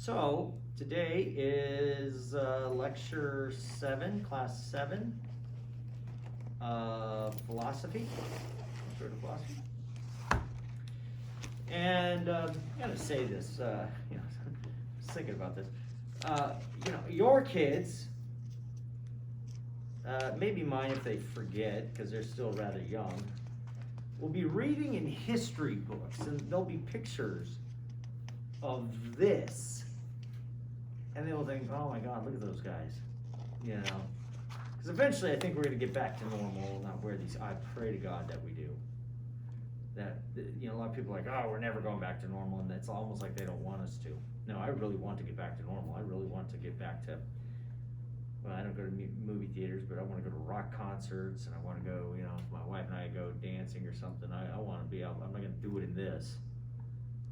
So today is lecture 7, class 7 of philosophy, intro to philosophy. And I gotta say this, I was thinking about this. Your kids, maybe mine if they forget, because they're still rather young, will be reading in history books, and there'll be pictures of this. And they'll think, oh my God, look at those guys, Because eventually I think we're going to get back to normal, not wear these, I pray to God that we do. That, a lot of people are like, oh, we're never going back to normal, and it's almost like they don't want us to. No, I really want to get back to normal. I really want to get back to, well, I don't go to movie theaters, but I want to go to rock concerts, and I want to go, my wife and I go dancing or something. I want to be out. I'm not going to do it in this.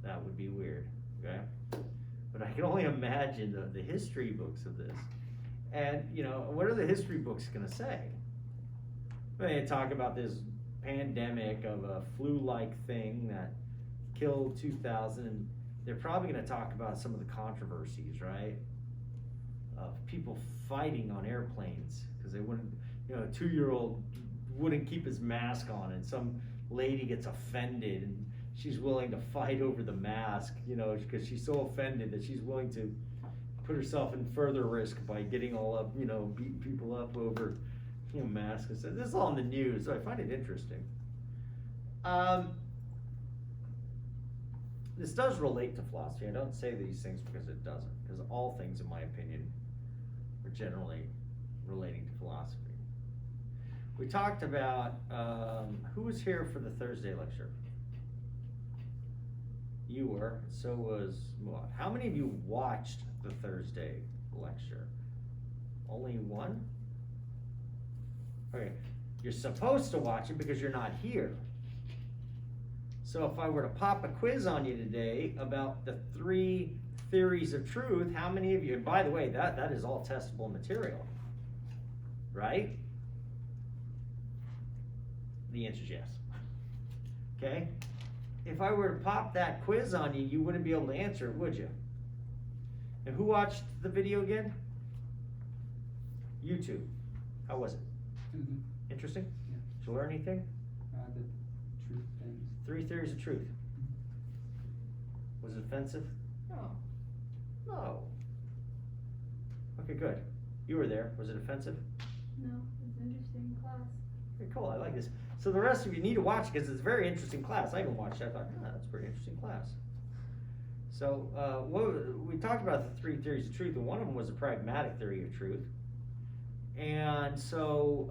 That would be weird, okay? But I can only imagine the history books of this. And, what are the history books going to say? They talk about this pandemic of a flu-like thing that killed 2,000. And they're probably going to talk about some of the controversies, right? Of people fighting on airplanes because they wouldn't, a 2-year-old wouldn't keep his mask on, and some lady gets offended and she's willing to fight over the mask, because she's so offended that she's willing to put herself in further risk by getting all up, beating people up over, masks. So this is all in the news, so I find it interesting. This does relate to philosophy. I don't say these things because it doesn't, because all things, in my opinion, are generally relating to philosophy. We talked about, who was here for the Thursday lecture? You were, so was Muad. How many of you watched the Thursday lecture? Only one? Okay, you're supposed to watch it because you're not here. So if I were to pop a quiz on you today about the 3 theories of truth, how many of you, and by the way, that is all testable material, right? The answer is yes. Okay? If I were to pop that quiz on you, you wouldn't be able to answer it, would you? And who watched the video again? YouTube. How was it? Mm-hmm. Interesting? Yeah. Did you learn anything? The truth things. 3 theories of truth. Was it offensive? No. No. Okay, good. You were there. Was it offensive? No, it's an interesting class. Okay, cool. I like this. So the rest of you need to watch it because it's a very interesting class. I even watched it. I thought, that's a pretty interesting class. So we talked about the 3 theories of truth, and one of them was a pragmatic theory of truth. And so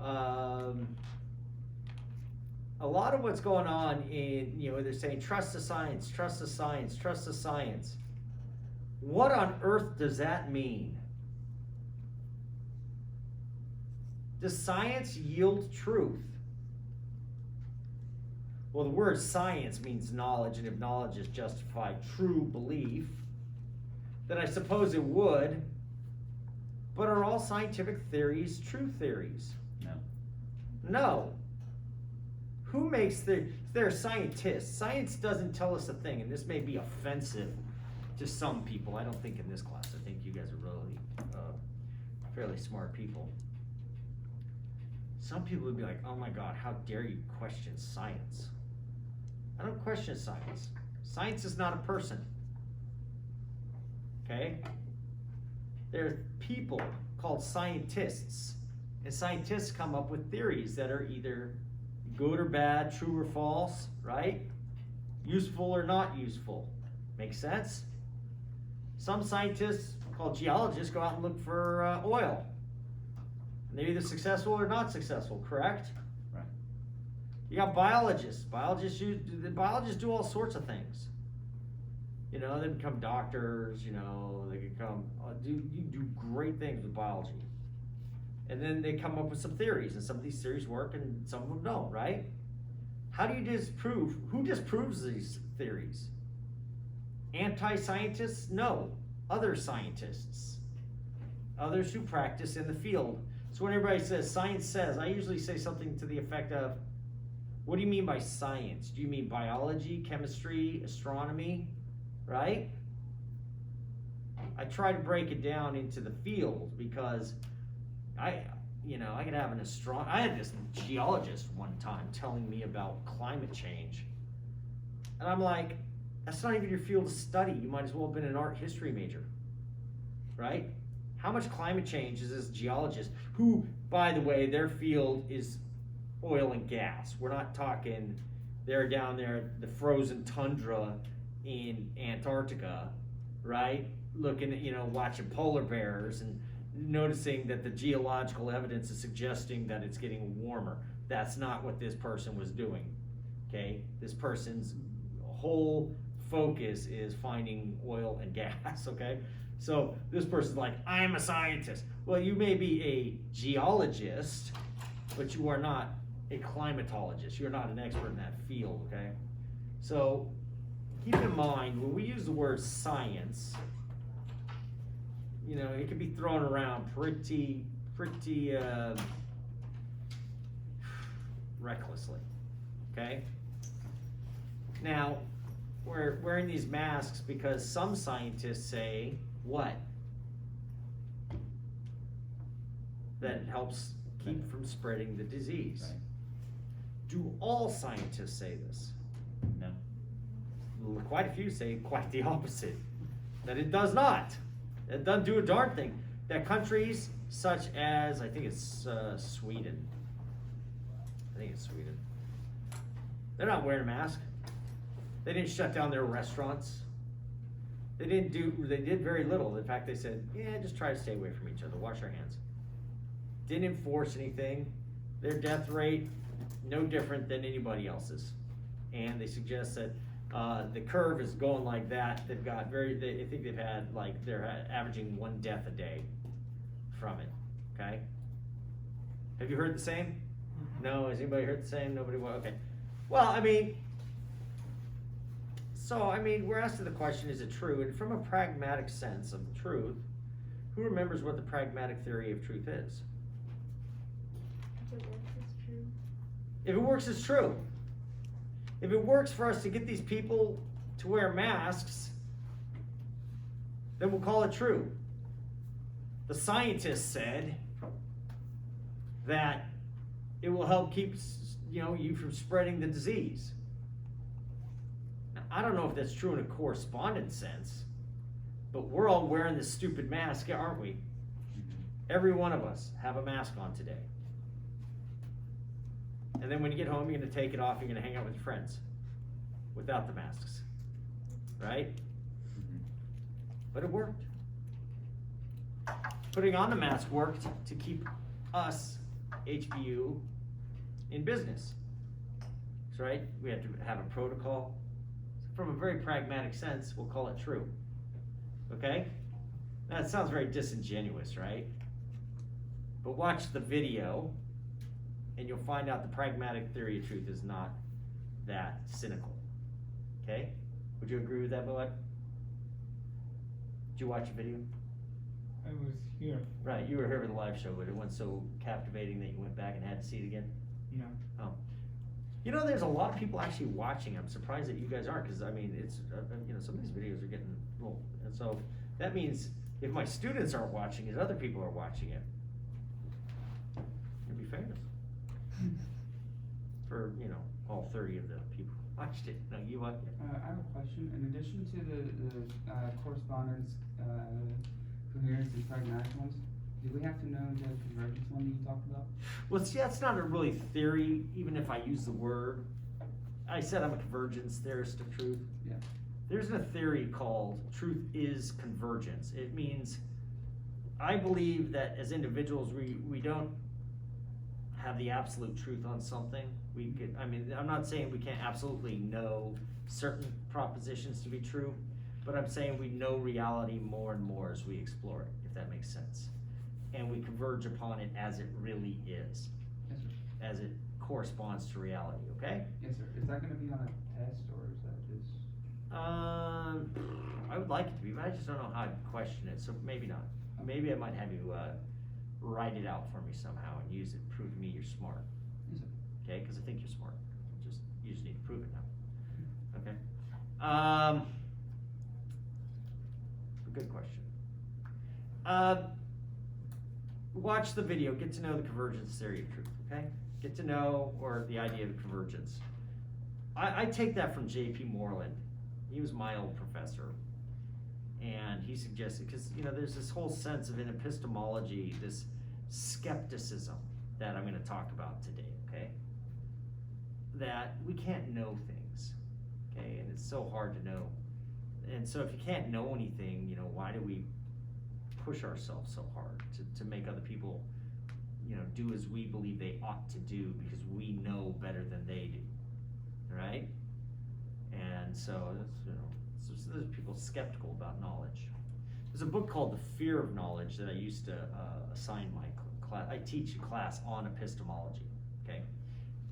a lot of what's going on in, they're saying trust the science, trust the science, trust the science. What on earth does that mean? Does science yield truth? Well, the word science means knowledge, and if knowledge is justified true belief, then I suppose it would. But are all scientific theories true theories? No. No. Who makes they're scientists. Science doesn't tell us a thing, and this may be offensive to some people. I don't think in this class. I think you guys are really fairly smart people. Some people would be like, oh my God, how dare you question science? I don't question science. Science is not a person. Okay? There are people called scientists, and scientists come up with theories that are either good or bad, true or false, right? Useful or not useful. Make sense? Some scientists, called geologists, go out and look for oil. And they're either successful or not successful, correct? Right. You got biologists. Biologists do all sorts of things. They become doctors, they become, you do great things with biology. And then they come up with some theories, and some of these theories work and some of them don't, right? How do you disprove? Who disproves these theories? Anti-scientists? No. Other scientists. Others who practice in the field. So when everybody says science says, I usually say something to the effect of, what do you mean by science? Do you mean biology, chemistry, astronomy, right? I try to break it down into the field because I could have I had this geologist one time telling me about climate change. And I'm like, that's not even your field of study. You might as well have been an art history major, right? How much climate change is this geologist, who, by the way, their field is oil and gas. We're not talking, they're down there, the frozen tundra in Antarctica, right? Looking at, watching polar bears and noticing that the geological evidence is suggesting that it's getting warmer. That's not what this person was doing, okay? This person's whole focus is finding oil and gas, okay? So this person's like, I'm a scientist. Well, you may be a geologist, but you are not a climatologist. You're not an expert in that field, okay? So keep in mind, when we use the word science, it can be thrown around pretty recklessly, okay? Now, we're wearing these masks because some scientists say, what? That it helps keep from spreading the disease. Right. Do all scientists say this? No. Well, quite a few say quite the opposite, that it does not. It doesn't do a darn thing. That countries such as, I think it's Sweden. They're not wearing a mask. They didn't shut down their restaurants. They did very little. In fact, they said, yeah, just try to stay away from each other, wash our hands. Didn't enforce anything. Their death rate, no different than anybody else's. And they suggest that the curve is going like that. They've got I think they've had, they're averaging 1 death a day from it, okay? Have you heard the same? No, has anybody heard the same? Nobody, okay. Well, we're asking the question, is it true? And from a pragmatic sense of the truth, who remembers what the pragmatic theory of truth is? If it works, it's true. If it works, it's true. If it works for us to get these people to wear masks, then we'll call it true. The scientists said that it will help keep you from spreading the disease. Now, I don't know if that's true in a correspondence sense, but we're all wearing this stupid mask, aren't we? Every one of us have a mask on today. And then when you get home, you're going to take it off, you're going to hang out with your friends without the masks, right? But it worked. Putting on the mask worked to keep us, HBU, in business. That's right. We have to have a protocol. From a very pragmatic sense, we'll call it true. Okay? Now, it sounds very disingenuous, right? But watch the video, and you'll find out the pragmatic theory of truth is not that cynical. Okay? Would you agree with that, Boad? Did you watch the video? I was here. Right, you were here for the live show, but it wasn't so captivating that you went back and had to see it again? Yeah. Oh. There's a lot of people actually watching. I'm surprised that you guys aren't, because it's, some of these videos are getting old. And so that means if my students aren't watching it, other people are watching it. You'd be famous. For, all 30 of the people who watched it. No, you watched it. I have a question. In addition to the correspondence, coherence, and pragmatic ones, do we have to know the convergence one that you talked about? Well, see, that's not a really theory, even if I use the word. I said I'm a convergence theorist of truth. Yeah. There's a theory called truth is convergence. It means I believe that as individuals, we don't have the absolute truth on something. I'm not saying we can't absolutely know certain propositions to be true, but I'm saying we know reality more and more as we explore it, if that makes sense. And we converge upon it as it really is, Yes, sir. as it corresponds to reality, okay? Yes, sir. Is that gonna be on a test, or is that just? I would like it to be, but I just don't know how to question it, so maybe not. Maybe I might have you write it out for me somehow and use it, prove to me you're smart. Yes, sir. Okay, because I think you're smart. You just need to prove it now. Okay. A good question. Watch the video, get to know the convergence theory of truth, okay? Get to know, or the idea of convergence. I take that from J.P. Moreland. He was my old professor. And he suggested, because, there's this whole sense of in epistemology, this skepticism that I'm gonna talk about today, okay? That we can't know things, okay? And it's so hard to know. And so if you can't know anything, why do we push ourselves so hard to make other people, do as we believe they ought to do because we know better than they do, right? And so, there's people skeptical about knowledge. There's a book called The Fear of Knowledge that I used to assign my class. I teach a class on epistemology, okay?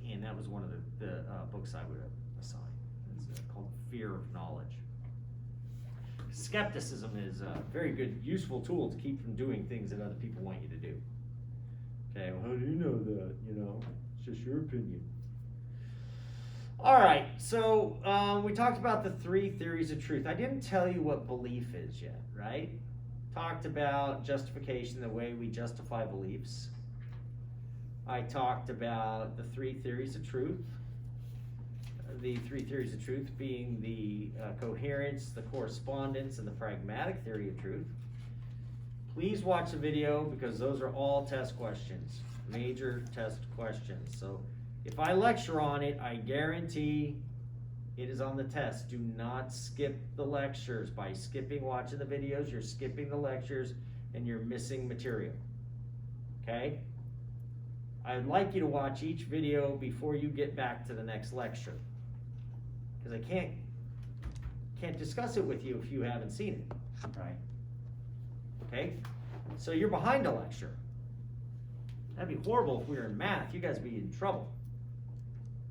And that was one of the books I would assign. It's called The Fear of Knowledge. Skepticism is a very good, useful tool to keep from doing things that other people want you to do. Okay, well, how do you know that? It's just your opinion. All right, so we talked about the 3 theories of truth. I didn't tell you what belief is yet, right? Talked about justification, the way we justify beliefs. I talked about the 3 theories of truth. The 3 theories of truth being the coherence, the correspondence, and the pragmatic theory of truth. Please watch the video because those are all test questions, major test questions. So if I lecture on it, I guarantee it is on the test. Do not skip the lectures. By skipping watching the videos, you're skipping the lectures and you're missing material. Okay? I'd like you to watch each video before you get back to the next lecture. Because I can't discuss it with you if you haven't seen it. Right. Okay? So you're behind a lecture. That'd be horrible if we were in math. You guys would be in trouble.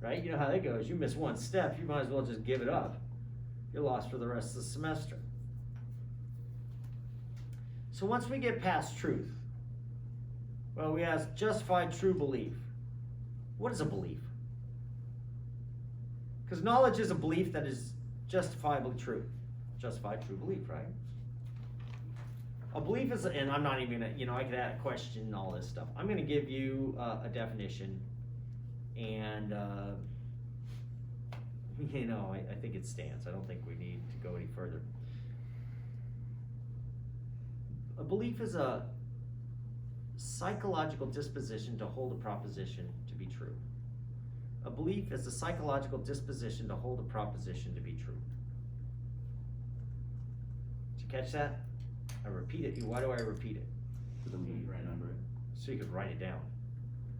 Right? You know how that goes. You miss one step, you might as well just give it up. You're lost for the rest of the semester. So once we get past truth, well, we ask justified true belief. What is a belief? Because knowledge is a belief that is justifiably true. Justified true belief, right? A belief is, and I'm not even gonna, I could add a question and all this stuff. I'm gonna give you a definition, and I think it stands. I don't think we need to go any further. A belief is a psychological disposition to hold a proposition to be true. A belief is a psychological disposition to hold a proposition to be true. Did you catch that? I repeat it. Why do I repeat it? So that we can remember it. So you could write it down.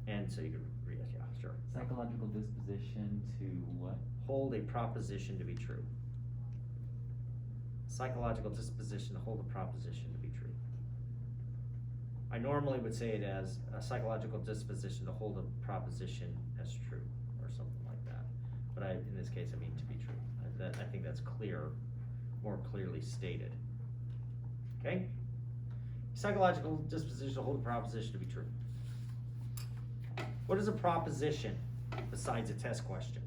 And so you could read it. Yeah, sure. Psychological disposition to what? Hold a proposition to be true. Psychological disposition to hold a proposition to be true. I normally would say it as a psychological disposition to hold a proposition as true, or something like that. But in this case, I mean to be true. I think that's clear, more clearly stated. Okay? Psychological disposition to hold a proposition to be true. What is a proposition besides a test question?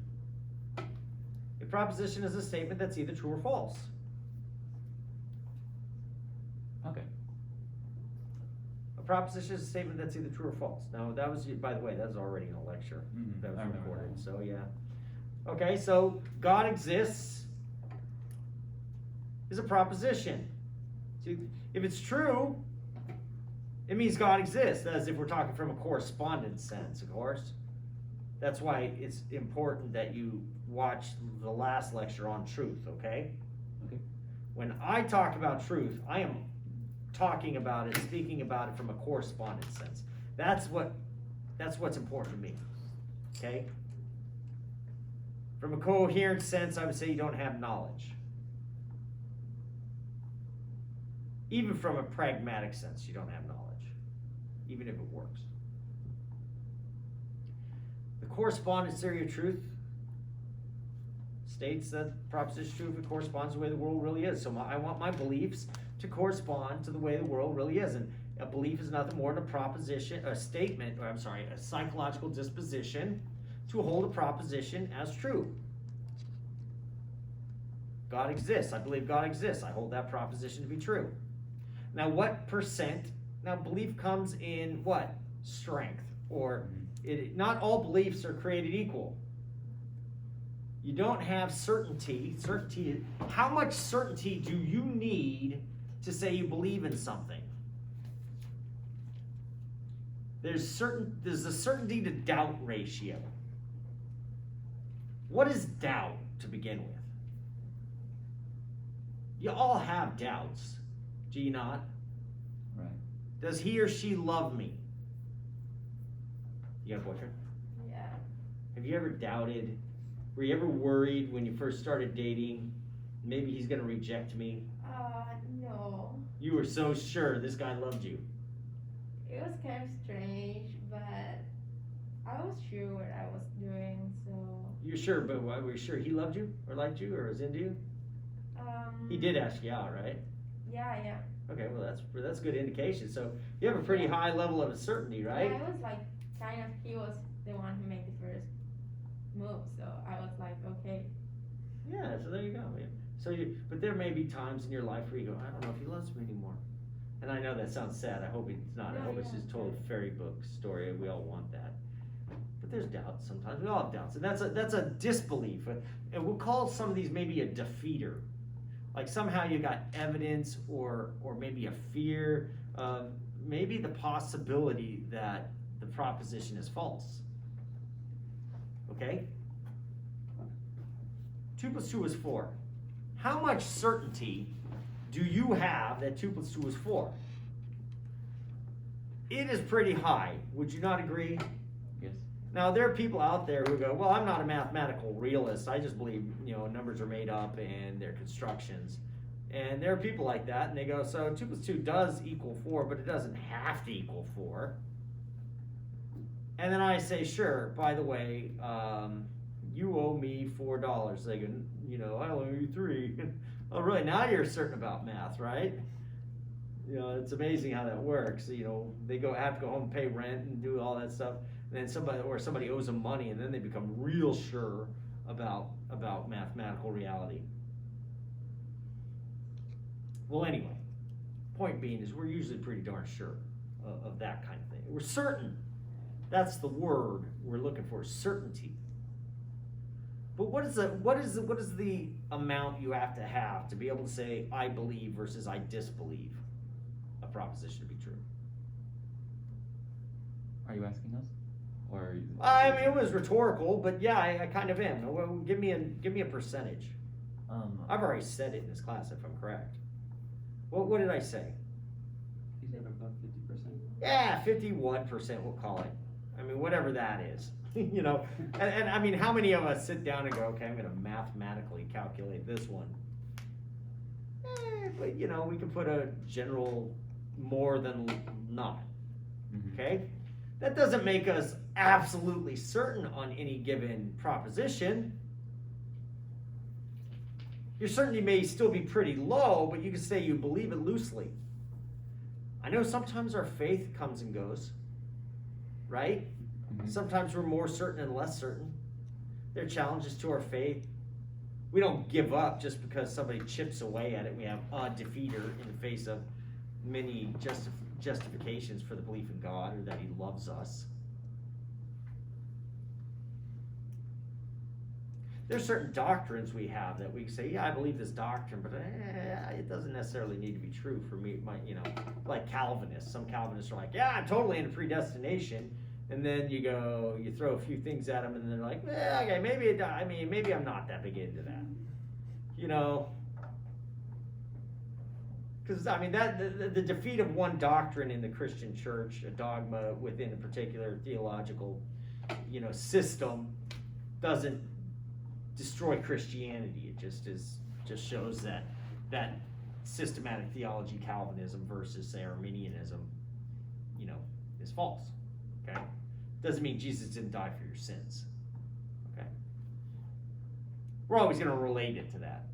A proposition is a statement that's either true or false. Okay. A proposition is a statement that's either true or false. Now, that was, by the way, that was already in a lecture. Mhm, That was I remember recorded, that. so yeah. Okay, so God exists is a proposition. See, if it's true, it means God exists, as if we're talking from a correspondence sense, of course. That's why it's important that you watch the last lecture on truth, okay? Okay. When I talk about truth, I am talking about it, speaking about it from a correspondence sense. That's what's important to me, okay? From a coherent sense, I would say you don't have knowledge. Even from a pragmatic sense, you don't have knowledge, even if it works. The correspondence theory of truth states that proposition true if it corresponds to the way the world really is. So I want my beliefs to correspond to the way the world really is. And a belief is nothing more than a proposition, a statement, or a psychological disposition to hold a proposition as true. God exists. I believe God exists. I hold that proposition to be true. Now, what percent? Now, belief comes in what? Strength. Or not all beliefs are created equal. You don't have certainty. Certainty. How much certainty do you need to say you believe in something? There's a certainty to doubt ratio. What is doubt to begin with? You all have doubts, do you not? Right. Does he or she love me? You got a boyfriend? Yeah. Have you ever doubted? Were you ever worried when you first started dating? Maybe he's gonna reject me. No. You were so sure this guy loved you. It was kind of strange, but I was sure what I was doing, so. You're sure, but why were you sure he loved you or liked you or was into you? He did ask you out, right? Yeah. Okay, well that's a good indication. So you have a pretty high level of certainty, right? Yeah, I was like, kind of, he was the one who made the first move, so I was like, okay. Yeah, so there you go. Yeah. So but there may be times in your life where you go, I don't know if he loves me anymore. And I know that sounds sad. I hope it's not. I hope it's just total fairy book story. We all want that. But there's doubts sometimes. We all have doubts, and that's a disbelief. And we'll call some of these maybe a defeater. Like somehow you got evidence or maybe a fear, maybe the possibility that the proposition is false. Okay? 2 + 2 is 4. How much certainty do you have that 2 + 2 is 4? It is pretty high. Would you not agree? Yes. Now, there are people out there who go, well, I'm not a mathematical realist. I just believe, numbers are made up and they're constructions. And there are people like that, and they go, so 2 + 2 does equal 4, but it doesn't have to equal 4. And then I say, sure, by the way, you owe me $4. They go, I owe you 3. Oh, really? Now you're certain about math, right? It's amazing how that works. They have to go home and pay rent and do all that stuff. And then somebody owes them money, and then they become real sure about mathematical reality. Well, anyway, point being is we're usually pretty darn sure of that kind of thing. We're certain. That's the word we're looking for, certainty. But what is the amount you have to be able to say I believe versus I disbelieve a proposition to be true? Are you asking us? Or are you... I mean, it was rhetorical, but yeah, I kind of am. Well, give me a percentage. I've already said it in this class if I'm correct. What did I say? You said about 50%. Yeah, 51% we'll call it. I mean, whatever that is. And I mean, how many of us sit down and go, okay, I'm going to mathematically calculate this one? But we can put a general more than not. Okay? That doesn't make us absolutely certain on any given proposition. Your certainty may still be pretty low, but you can say you believe it loosely. I know sometimes our faith comes and goes, right? Sometimes we're more certain and less certain. There are challenges to our faith. We don't give up just because somebody chips away at it. We have a defeater in the face of many justifications for the belief in God or that He loves us. There's certain doctrines we have that we say, yeah, I believe this doctrine, but it doesn't necessarily need to be true for me. Like Calvinists. Some Calvinists are like, yeah, I'm totally into predestination. And then you throw a few things at them, and they're like, okay, maybe I'm not that big into that. Because the defeat of one doctrine in the Christian church, a dogma within a particular theological, system, doesn't destroy Christianity. It just shows that systematic theology, Calvinism versus say Arminianism, is false. Okay, doesn't mean Jesus didn't die for your sins. Okay, we're always going to relate it to that.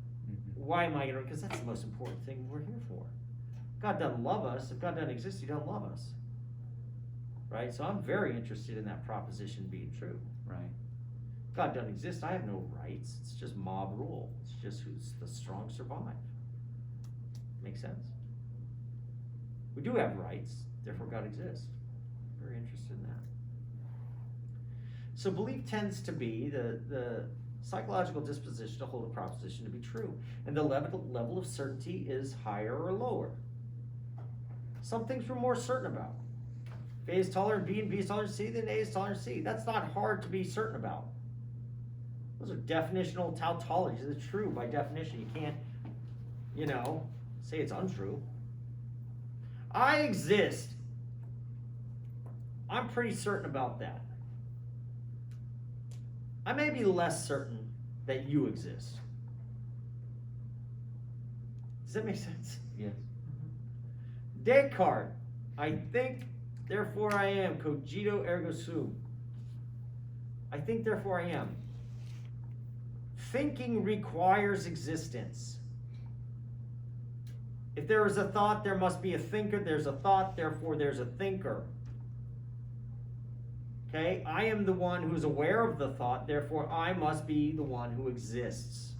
Why am I going to? Because that's the most important thing we're here for. God doesn't love us. If God doesn't exist, He doesn't love us. Right? So I'm very interested in that proposition being true. Right. God doesn't exist. I have no rights. It's just mob rule. It's just who's the strong survive. Make sense? We do have rights, therefore God exists. Very interested in that. So belief tends to be the psychological disposition to hold a proposition to be true. And the level of certainty is higher or lower. Some things we're more certain about. If A is taller than B and B is taller than C, then A is taller than C. That's not hard to be certain about. Those are definitional tautologies. It's true by definition. You can't, say it's untrue. I exist. I'm pretty certain about that. I may be less certain that you exist. Does that make sense? Yes. Descartes, I think, therefore I am. Cogito ergo sum. I think, therefore I am. Thinking requires existence. If there is a thought, there must be a thinker. There's a thought, therefore there's a thinker. Okay? I am the one who's aware of the thought, therefore I must be the one who exists.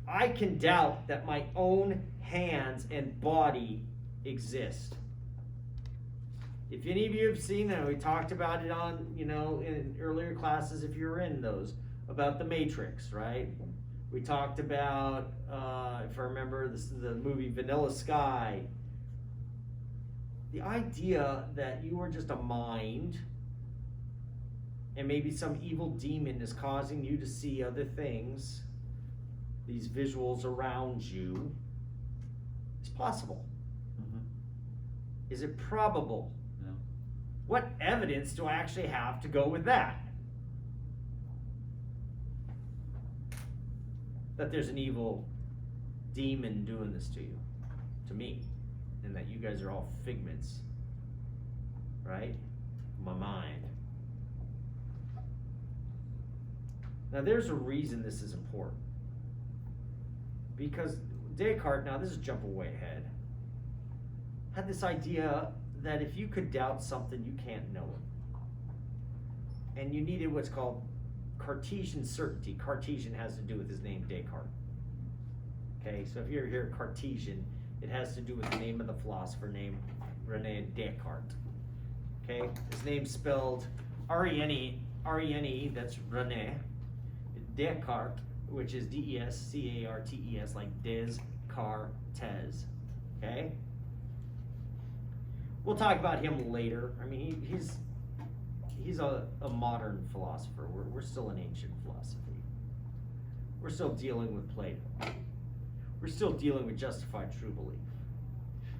I can doubt that my own hands and body exist. If any of you have seen that, we talked about it on, in earlier classes, if you were in those, about the Matrix, right? We talked about, if I remember, the movie Vanilla Sky. The idea that you are just a mind and maybe some evil demon is causing you to see other things, these visuals around you, is possible. Mm-hmm. Is it probable? No. What evidence do I actually have to go with that? That there's an evil demon doing this to you, to me, and that you guys are all figments, right? My mind. Now there's a reason this is important. Because Descartes, now this is jump way ahead, had this idea that if you could doubt something, you can't know it. And you needed what's called Cartesian certainty. Cartesian has to do with his name Descartes. Okay, so if you hear Cartesian, it has to do with the name of the philosopher named Rene Descartes. Okay, his name's spelled R-E-N-E, that's Rene. Descartes, which is D-E-S-C-A-R-T-E-S, like Descartes. Okay? We'll talk about him later. I mean, he's a modern philosopher. We're still in ancient philosophy. We're still dealing with Plato. We're still dealing with justified true belief.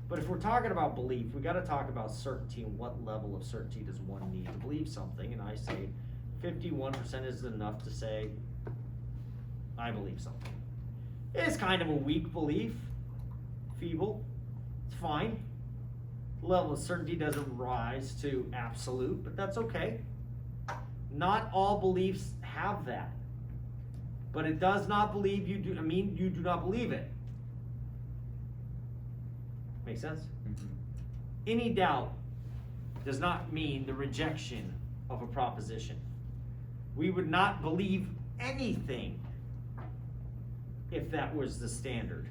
But if we're talking about belief, we got to talk about certainty and what level of certainty does one need to believe something. And I say 51% is enough to say, I believe something. It's kind of a weak belief, feeble, it's fine. The level of certainty doesn't rise to absolute, but that's okay. Not all beliefs have that. But it does not believe you do not believe it. Make sense? Mm-hmm. Any doubt does not mean the rejection of a proposition. We would not believe anything if that was the standard.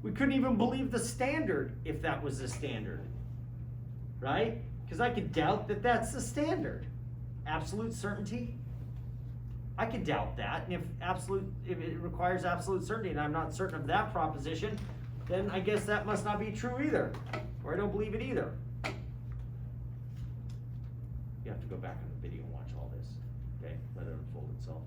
We couldn't even believe the standard if that was the standard. Right? Because I could doubt that that's the standard. Absolute certainty, I could doubt that. And if it requires absolute certainty and I'm not certain of that proposition, then I guess that must not be true either. Or I don't believe it either. You have to go back in the video and watch all this. Okay? Let it unfold itself.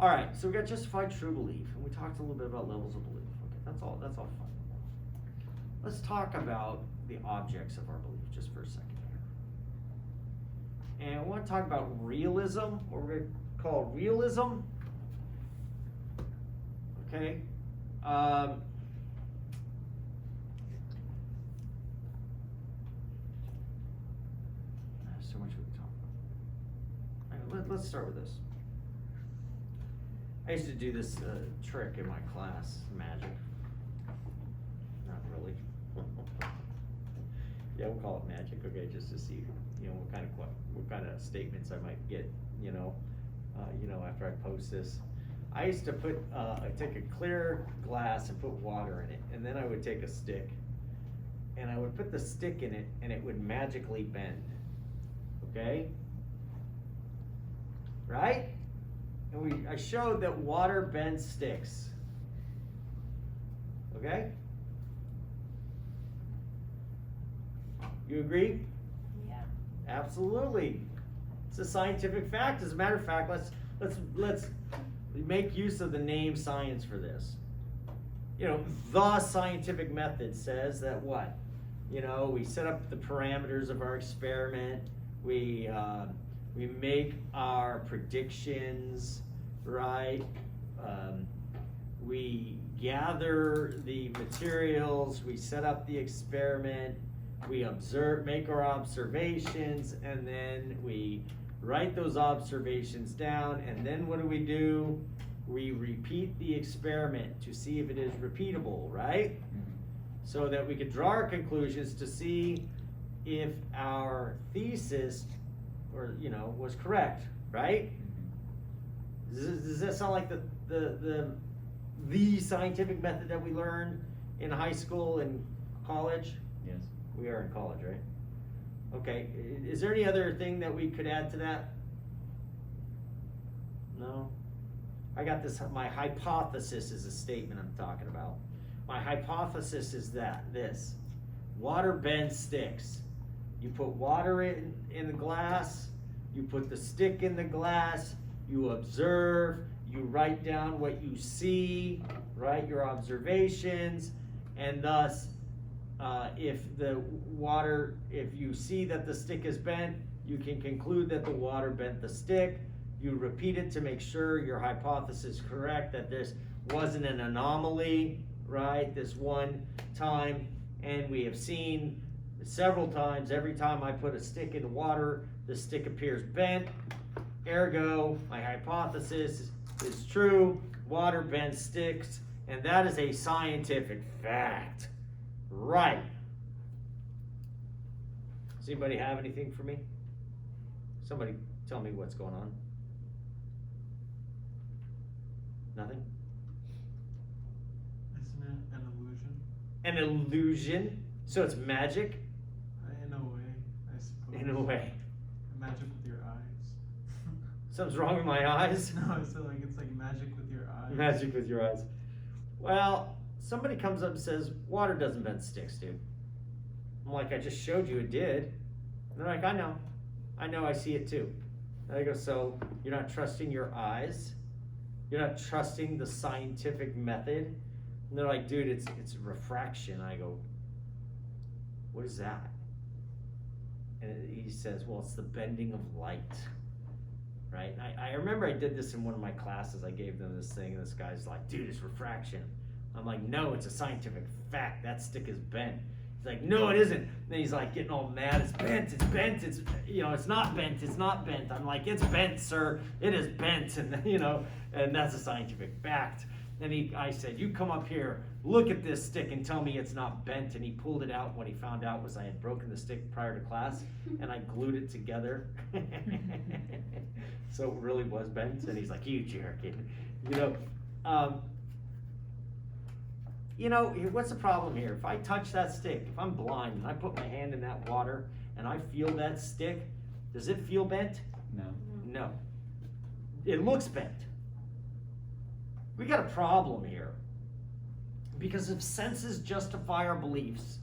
Alright, so we got justified true belief, and we talked a little bit about levels of belief. Okay, that's all fun. Let's talk about the objects of our belief just for a second here. And I want to talk about realism, what we're going to call realism. Okay? There's so much we can talk about. All right, let's start with this. I used to do this trick in my class, magic. Not really. Yeah, we'll call it magic, okay, just to see, what kind of statements I might get, after I post this. I used to put, I'd take a clear glass and put water in it, and then I would take a stick, and I would put the stick in it, and it would magically bend, okay? Right? And I showed that water bends sticks, okay? You agree? Yeah. Absolutely. It's a scientific fact. As a matter of fact, let's make use of the name science for this. You know, the scientific method says that what? You know, we set up the parameters of our experiment. We make our predictions, right? We gather the materials. We set up the experiment. We observe, make our observations, and then we write those observations down, and then what do? We repeat the experiment to see if it is repeatable, right? So that we could draw our conclusions to see if our thesis, or was correct, right? Does that sound like the scientific method that we learned in high school and college? Yes. We are in college, right? Okay, is there any other thing that we could add to that? No? I got this, my hypothesis is a statement I'm talking about. My hypothesis is this. Water bends sticks. You put water in the glass, you put the stick in the glass, you observe, you write down what you see, right, your observations, and thus, if you see that the stick is bent, you can conclude that the water bent the stick. You repeat it to make sure your hypothesis is correct, that this wasn't an anomaly, right, this one time. And we have seen several times, every time I put a stick in the water, the stick appears bent. Ergo, my hypothesis is true. Water bends sticks, and that is a scientific fact. Right. Does anybody have anything for me? Somebody tell me what's going on. Nothing? Isn't it an illusion? An illusion? So it's magic? In a way, I suppose. In a way. Magic with your eyes. Something's wrong with my eyes? No, it's like magic with your eyes. Magic with your eyes. Well, somebody comes up and says, water doesn't bend sticks, dude. I'm like, I just showed you it did. And they're like, I know, I see it too. And I go, so you're not trusting your eyes? You're not trusting the scientific method? And they're like, dude, it's refraction. I go, what is that? And he says, well, it's the bending of light. Right? I remember I did this in one of my classes. I gave them this thing, and this guy's like, dude, it's refraction. I'm like, no, it's a scientific fact. That stick is bent. He's like, no, it isn't. And then he's like getting all mad. It's bent, it's bent, it's not bent, it's not bent. I'm like, it's bent, sir. It is bent. And and that's a scientific fact. And I said, you come up here, look at this stick and tell me it's not bent. And he pulled it out. What he found out was I had broken the stick prior to class, and I glued it together. So it really was bent. And he's like, you jerk. What's the problem here? If I touch that stick, if I'm blind and I put my hand in that water and I feel that stick, does it feel bent? No. No. It looks bent. We got a problem here. Because if senses justify our beliefs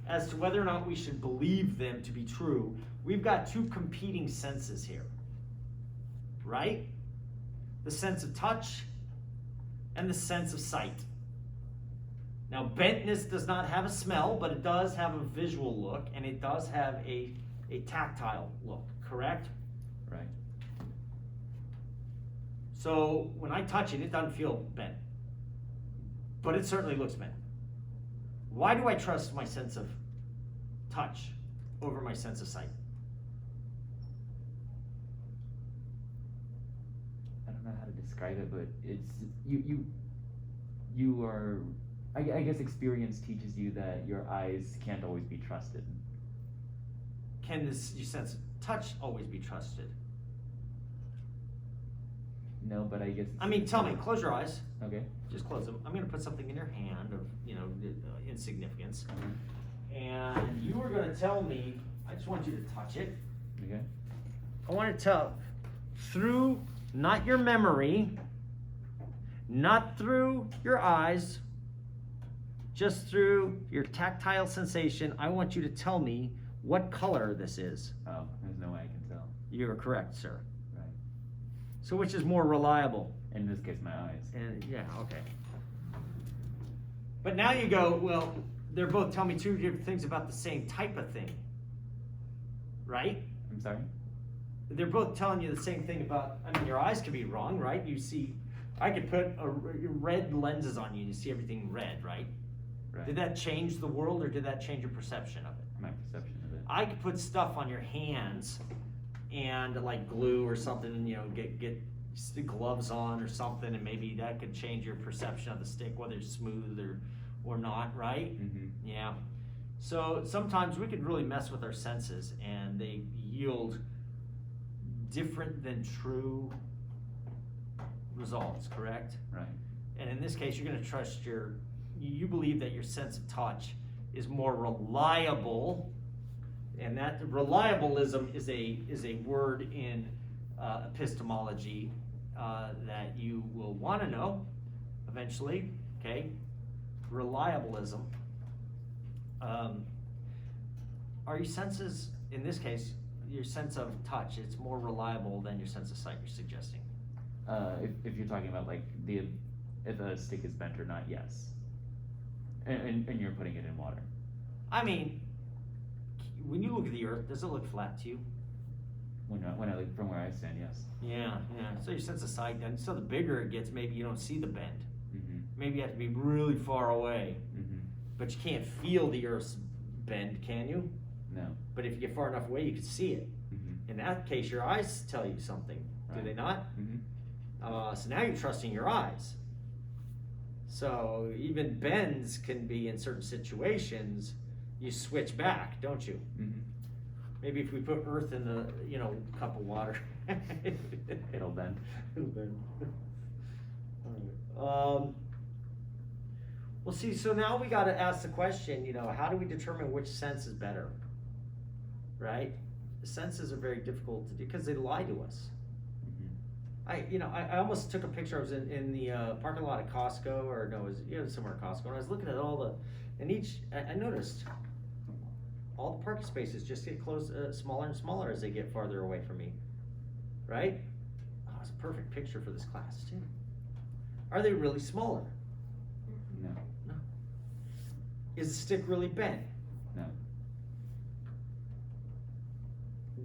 as to whether or not we should believe them to be true, we've got two competing senses here. Right? The sense of touch and the sense of sight. Now, bentness does not have a smell, but it does have a visual look, and it does have a tactile look, correct? Right. So when I touch it, it doesn't feel bent, but it certainly looks bent. Why do I trust my sense of touch over my sense of sight? I don't know how to describe it, but it's you are. I guess experience teaches you that your eyes can't always be trusted. Can your sense of touch always be trusted? No, but I guess. I mean, tell me, close your eyes. Okay. Just close them. I'm gonna put something in your hand of, insignificance. And you are gonna tell me, I just want you to touch it. Okay. I want to tell, through not your memory, not through your eyes, just through your tactile sensation, I want you to tell me what color this is. Oh, there's no way I can tell. You are correct, sir. Right. So which is more reliable? In this case, my eyes. And yeah, okay. But now you go, well, they're both telling me two different things about the same type of thing. Right? I'm sorry? They're both telling you the same thing about, I mean, your eyes could be wrong, right? You see, I could put red lenses on you and you see everything red, right? Right. Did that change the world or did that change your perception of it? My perception of it. I could put stuff on your hands and like glue or something, get gloves on or something, and maybe that could change your perception of the stick, whether it's smooth or not, right? Mm-hmm. Yeah. So sometimes we could really mess with our senses and they yield different than true results, correct? Right. And in this case, you're going to trust you believe that your sense of touch is more reliable, and that reliabilism is a word in epistemology that you will want to know eventually, okay? Reliabilism. Are your senses, in this case, your sense of touch, it's more reliable than your sense of sight, you're suggesting? If you're talking about like if a stick is bent or not, yes. And you're putting it in water. I mean, when you look at the earth, does it look flat to you? When I look from where I stand, yes. Yeah. So your sense of sight, then, so the bigger it gets, maybe you don't see the bend. Mm-hmm. Maybe you have to be really far away, Mm-hmm. but you can't feel the earth's bend, can you? No. But if you get far enough away, you can see it. Mm-hmm. In that case, your eyes tell you something, do Right. they not? Mm-hmm. So now you're trusting your eyes. So even bends can be in certain situations, you switch back, don't you? Mm-hmm. Maybe if we put earth in the, cup of water. It'll bend. It'll bend. Well, see, so now we got to ask the question, how do we determine which sense is better? Right? The senses are very difficult to do because they lie to us. Mm-hmm. I almost took a picture. I was in the parking lot at Costco, or no, it was somewhere at Costco, and I was looking at I noticed all the parking spaces just get smaller and smaller as they get farther away from me, right? Oh, it's a perfect picture for this class too. Are they really smaller? No. No. Is the stick really bent? No.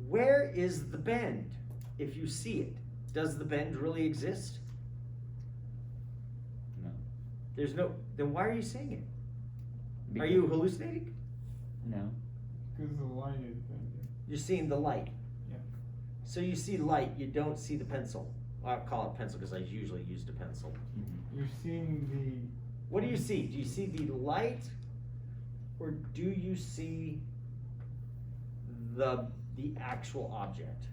Where is the bend if you see it? Does the bend really exist? No. There's no, then why are you seeing it? Are Because- you hallucinating? No. Because the light is bending. You're seeing the light. Yeah. So you see light, you don't see the pencil. I call it pencil because I usually used a pencil. Mm-hmm. You're seeing What do you see? Do you see the light, or do you see the actual object?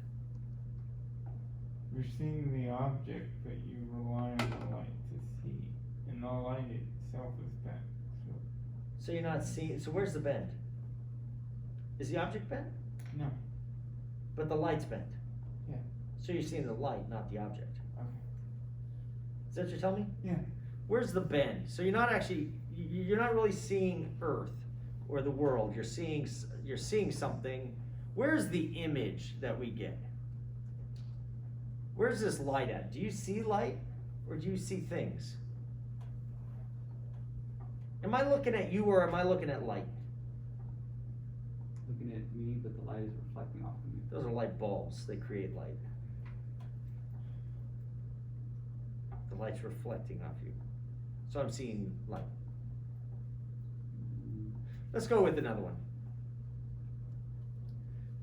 you're seeing the object, but you rely on the light to see, and the light itself is bent. So you're not seeing, so where's the bend? Is the object bent? No. But the light's bent. Yeah. So you're seeing the light, not the object. Okay. Is that what you're telling me? Yeah. Where's the bend? So you're not really seeing Earth or the world. You're seeing something. Where's the image that we get? Where's this light at? Do you see light or do you see things? Am I looking at you or am I looking at light? Looking at me, but the light is reflecting off of me. Those are light bulbs. They create light. The light's reflecting off you. So I'm seeing light. Let's go with another one.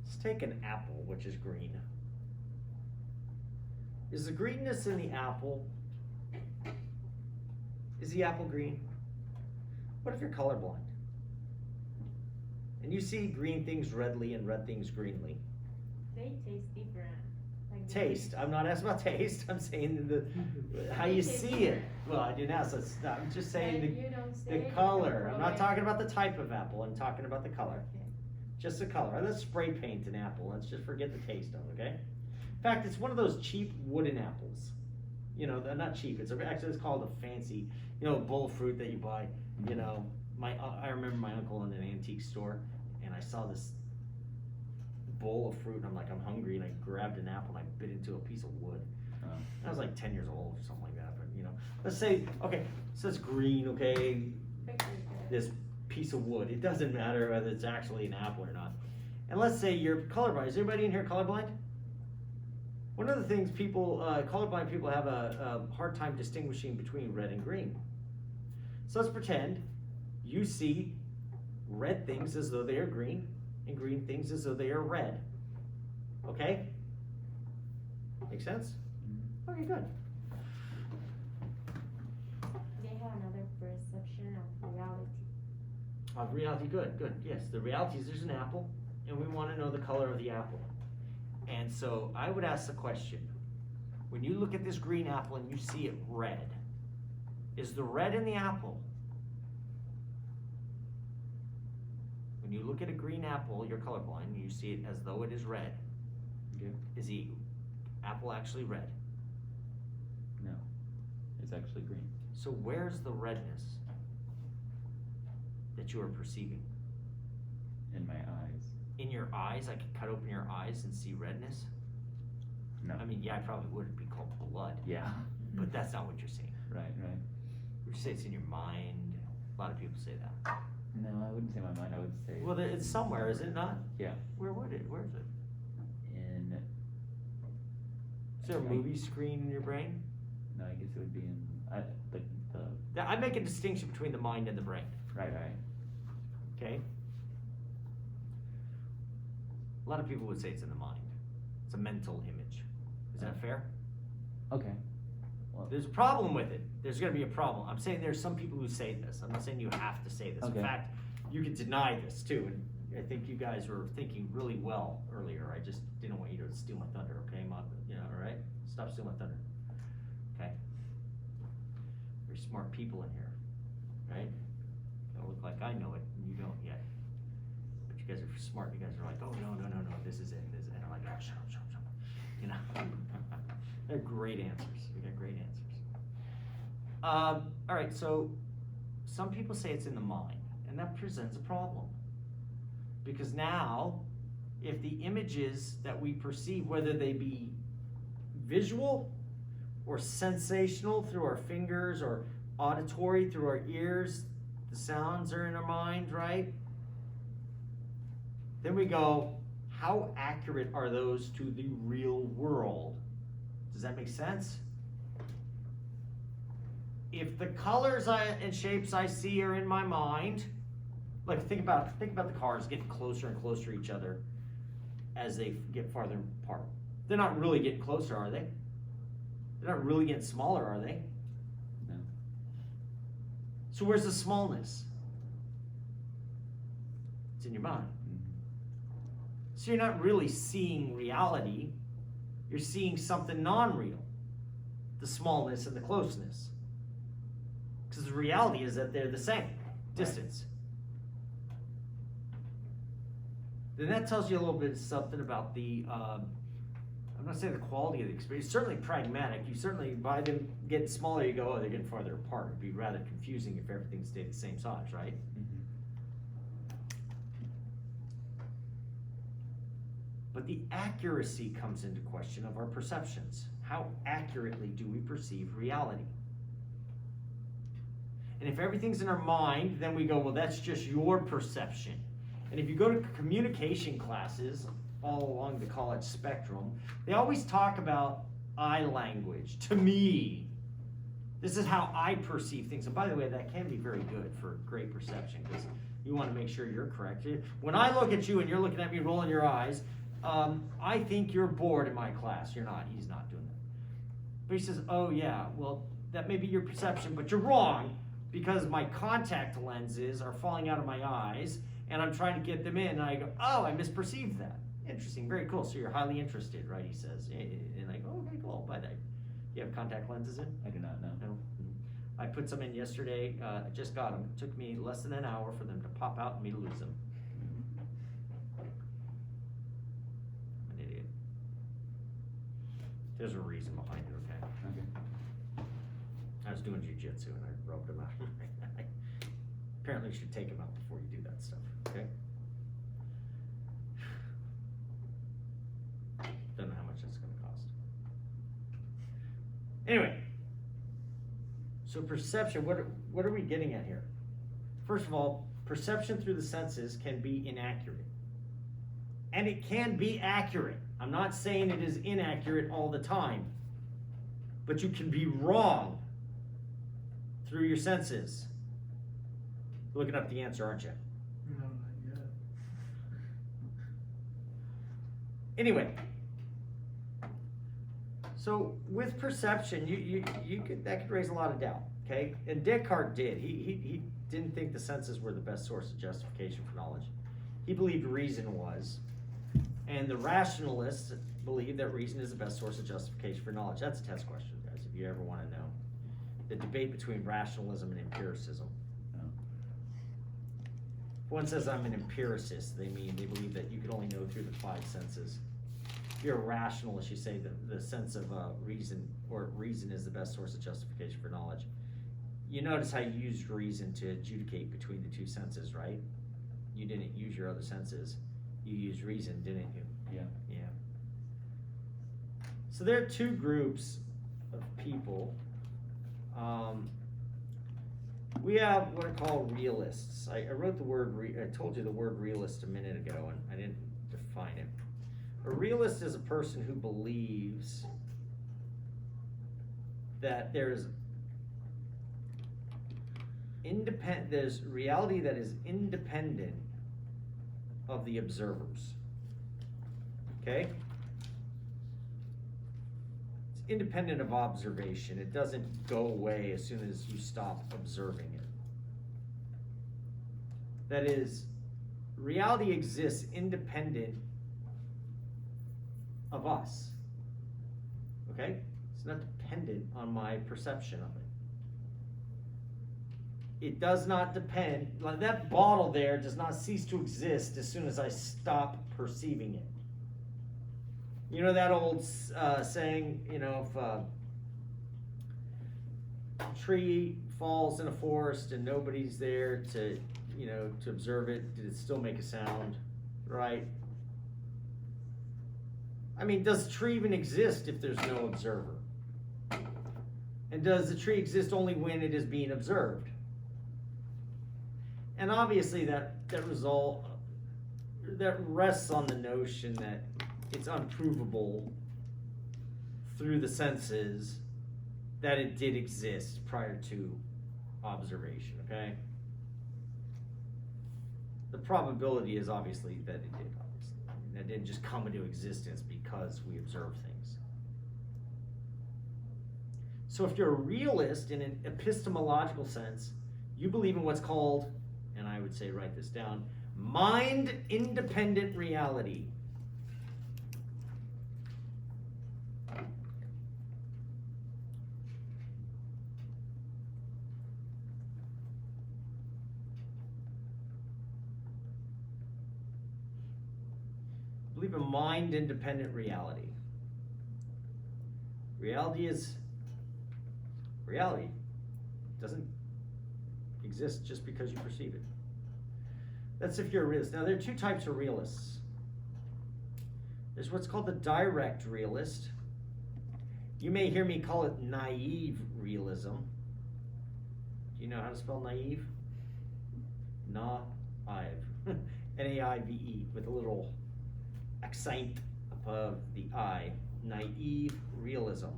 Let's take an apple, which is green. Is the greenness in the apple, is the apple green? What if you're colorblind? And you see green things redly and red things greenly. They taste different. Like the Taste, I'm not asking about taste, I'm saying how you see it. Well, I didn't ask, I'm just saying Like, you don't say the it, color, I'm you not can talking about the type of apple, I'm talking about the color. Okay. Just the color. Let's spray paint an apple. Let's just forget the taste of it, okay? In fact, it's one of those cheap wooden apples. You know, they're not cheap. Actually it's called a fancy, bowl of fruit that you buy. You know, I remember my uncle in an antique store, and I saw this bowl of fruit, and I'm like, I'm hungry, and I grabbed an apple and I bit into a piece of wood. Oh. I was like 10 years old or something like that, but let's say, okay, so it's green, okay, Picture good. this piece of wood. It doesn't matter whether it's actually an apple or not. And let's say you're colorblind. Is anybody in here colorblind? One of the things colorblind people have a hard time distinguishing between red and green. So let's pretend you see red things as though they are green and green things as though they are red. Okay? Make sense? Okay, good. They have another perception of reality. Of reality, good. Yes, the reality is there's an apple, and we want to know the color of the apple. And so I would ask the question, when you look at this green apple and you see it red, is the red in the apple? When you look at a green apple, you're colorblind, and you see it as though it is red. Okay. Is the apple actually red? No, it's actually green. So where's the redness that you are perceiving? In my eyes. In your eyes? I could cut open your eyes and see redness? No. I mean, yeah, I probably would. It'd be called blood. Yeah. But that's not what you're seeing. Right. Would you say it's in your mind? A lot of people say that. No, I wouldn't say my mind. I would say Well, it's somewhere, is it not? Yeah. Where is it? in. Is there a movie screen in your brain? No, I guess it would be in the. Yeah, I make a distinction between the mind and the brain. Right. Okay? A lot of people would say it's in the mind. It's a mental image. Is that fair? Okay. Well, There's a problem with it. There's going to be a problem. I'm saying there's some people who say this. I'm not saying you have to say this. Okay. In fact, you could deny this too. And I think you guys were thinking really well earlier. I just didn't want you to steal my thunder, okay? All right? Stop stealing my thunder. Okay? Very smart people in here, right? Don't look like I know it, and you don't yet. But you guys are smart. You guys are like, oh, no, this is it. And I'm like, oh, shut up. They're great answers. We got great answers. All right, so some people say it's in the mind, and that presents a problem. Because now, if the images that we perceive, whether they be visual or sensational through our fingers or auditory through our ears, the sounds are in our mind, right? Then we go, how accurate are those to the real world? Does that make sense? If the colors and shapes I see are in my mind, like think about the cars getting closer and closer to each other as they get farther apart. They're not really getting closer, are they? They're not really getting smaller, are they? No. So where's the smallness? It's in your mind. So you're not really seeing reality. You're seeing something non-real. The smallness and the closeness. Because the reality is that they're the same distance. Then that tells you a little bit something about the, I'm not saying the quality of the experience, certainly pragmatic. You certainly, by them getting smaller, you go, oh, they're getting farther apart. It'd be rather confusing if everything stayed the same size, right? But the accuracy comes into question of our perceptions. How accurately do we perceive reality? And if everything's in our mind, then we go, well, that's just your perception. And if you go to communication classes all along the college spectrum, they always talk about I language. To me, this is how I perceive things. And by the way, that can be very good for great perception because you want to make sure you're correct. When I look at you and you're looking at me rolling your eyes, I think you're bored in my class. You're not. He's not doing that. But he says, oh yeah, well, that may be your perception, but you're wrong because my contact lenses are falling out of my eyes and I'm trying to get them in. And I go, oh, I misperceived that. interesting, very cool. So you're highly interested, right? He says, and I go, okay, cool. But you have contact lenses in? I do not know. No. I put some in yesterday. I just got them. It took me less than an hour for them to pop out and me to lose them. I'm an idiot. There's a reason behind it, okay? Okay. I was doing jujitsu and I rubbed them out. Apparently you should take them out before you do that stuff, okay? Don't know how much that's gonna cost. Anyway, so perception, what are we getting at here? First of all, perception through the senses can be inaccurate. And it can be accurate. I'm not saying it is inaccurate all the time, but you can be wrong through your senses. Looking up the answer, aren't you? No, not yet. Anyway, so with perception, that could raise a lot of doubt, okay? And Descartes did. He didn't think the senses were the best source of justification for knowledge. He believed reason was, and the rationalists believe that reason is the best source of justification for knowledge. That's a test question, guys, if you ever want to know. The debate between rationalism and empiricism. If one says I'm an empiricist, they believe that you can only know through the five senses. If you're a rationalist, you say that the sense of reason, or reason is the best source of justification for knowledge. You notice how you used reason to adjudicate between the two senses, right? You didn't use your other senses. You used reason, didn't you? Yeah. Yeah. So there are two groups of people. We have what are called realists. I wrote the word, I told you the word realist a minute ago, and I didn't define it. A realist is a person who believes that there's reality that is independent of the observers. Okay? It's independent of observation. It doesn't go away as soon as you stop observing it. That is, reality exists independent of us. Okay? It's not dependent on my perception of it. It does not depend, like that bottle there does not cease to exist as soon as I stop perceiving it. You know that old saying, if a tree falls in a forest and nobody's there to observe it, did it still make a sound, right? I mean, does the tree even exist if there's no observer? And does the tree exist only when it is being observed? And obviously that rests on the notion that it's unprovable through the senses that it did exist prior to observation, okay? The probability is obviously that it did, obviously. That didn't just come into existence because we observe things. So if you're a realist in an epistemological sense, you believe in what's called, and I would say write this down, mind-independent reality. Believe in mind-independent reality. Reality is reality. It doesn't exist just because you perceive it. That's if you're a realist. Now there are two types of realists. There's what's called the direct realist. You may hear me call it naive realism. Do you know how to spell naive? Naive. N-A-I-V-E with a little accent above the I. Naive realism.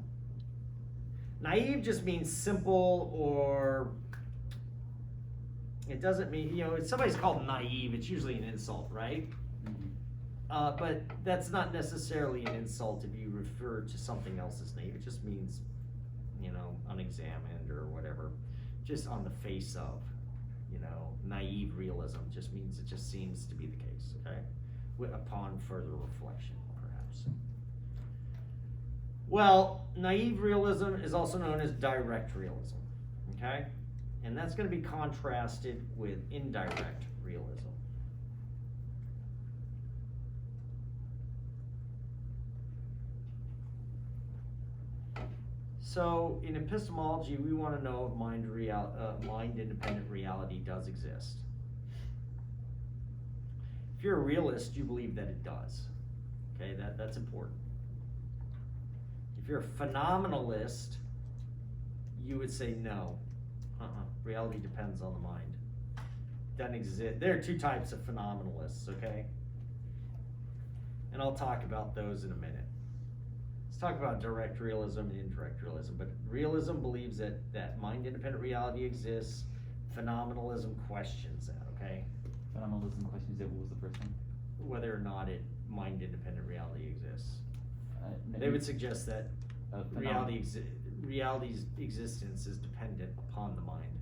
Naive just means simple, or it doesn't mean, if somebody's called naive, it's usually an insult, right? Mm-hmm. But that's not necessarily an insult if you refer to something else as naive. It just means, unexamined or whatever. Just on the face of, naive realism just means it just seems to be the case, okay? upon further reflection, perhaps. Well, naive realism is also known as direct realism, okay? And that's going to be contrasted with indirect realism. So in epistemology, we want to know if mind-independent reality does exist. If you're a realist, you believe that it does. Okay, that's important. If you're a phenomenalist, you would say no. Reality depends on the mind. Doesn't exist. There are two types of phenomenalists, okay? And I'll talk about those in a minute. Let's talk about direct realism and indirect realism. But realism believes that mind-independent reality exists. Phenomenalism questions that, okay? Phenomenalism questions it. What was the first one? Whether or not mind-independent reality exists. No, They would suggest that phenom- reality's existence is dependent upon the mind.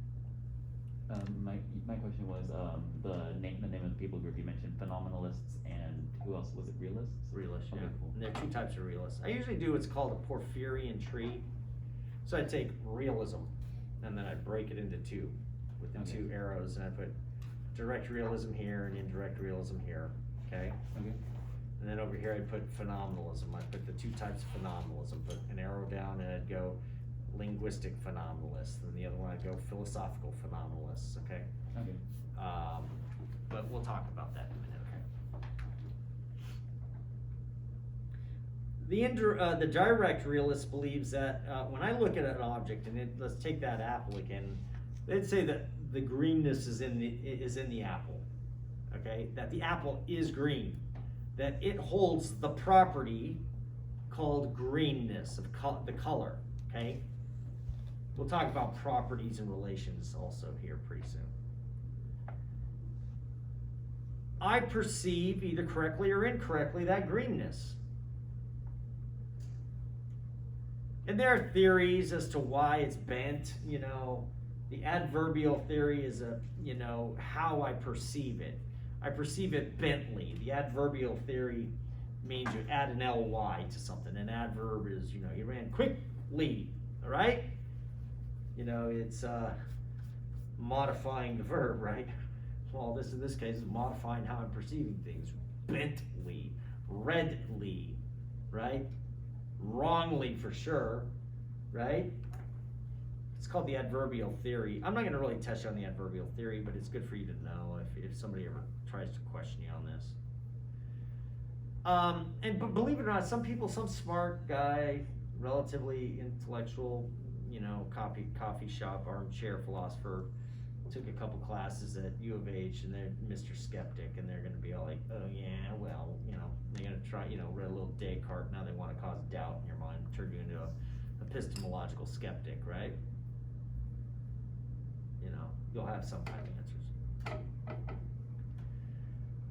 My question was the name of the people group you mentioned, phenomenalists, and who else was it? Realists. Realists, yeah. Okay, cool. And there are two types of realists. I usually do what's called a Porphyrian tree. So I take realism, and then I break it into two, with the Okay. two arrows, and I put direct realism here and indirect realism here, okay? Okay. And then over here I put phenomenalism. I put the two types of phenomenalism, put an arrow down, and I'd go linguistic phenomenalists, and the other one I'd go philosophical phenomenalists, okay? Okay. But we'll talk about that in a minute, okay? The direct realist believes that when I look at an object, and let's take that apple again, they'd say that the greenness is in the apple, okay? That the apple is green, that it holds the property called greenness of the color, okay? We'll talk about properties and relations also here pretty soon. I perceive, either correctly or incorrectly, that greenness. And there are theories as to why it's bent, you know. The adverbial theory is how I perceive it. I perceive it bently. The adverbial theory means you add an ly to something. An adverb is, you ran quickly, all right? It's modifying the verb, right? Well, in this case is modifying how I'm perceiving things. Bently, redly, right? Wrongly for sure, right? It's called the adverbial theory. I'm not going to really touch on the adverbial theory, but it's good for you to know if somebody ever tries to question you on this. But believe it or not, some smart guy, relatively intellectual, coffee shop, armchair philosopher, took a couple classes at U of H, and they're Mr. Skeptic, and they're going to be all like, oh yeah, well, they're going to try, read a little Descartes, now they want to cause doubt in your mind, turn you into a epistemological skeptic, right? You'll have some kind of answers.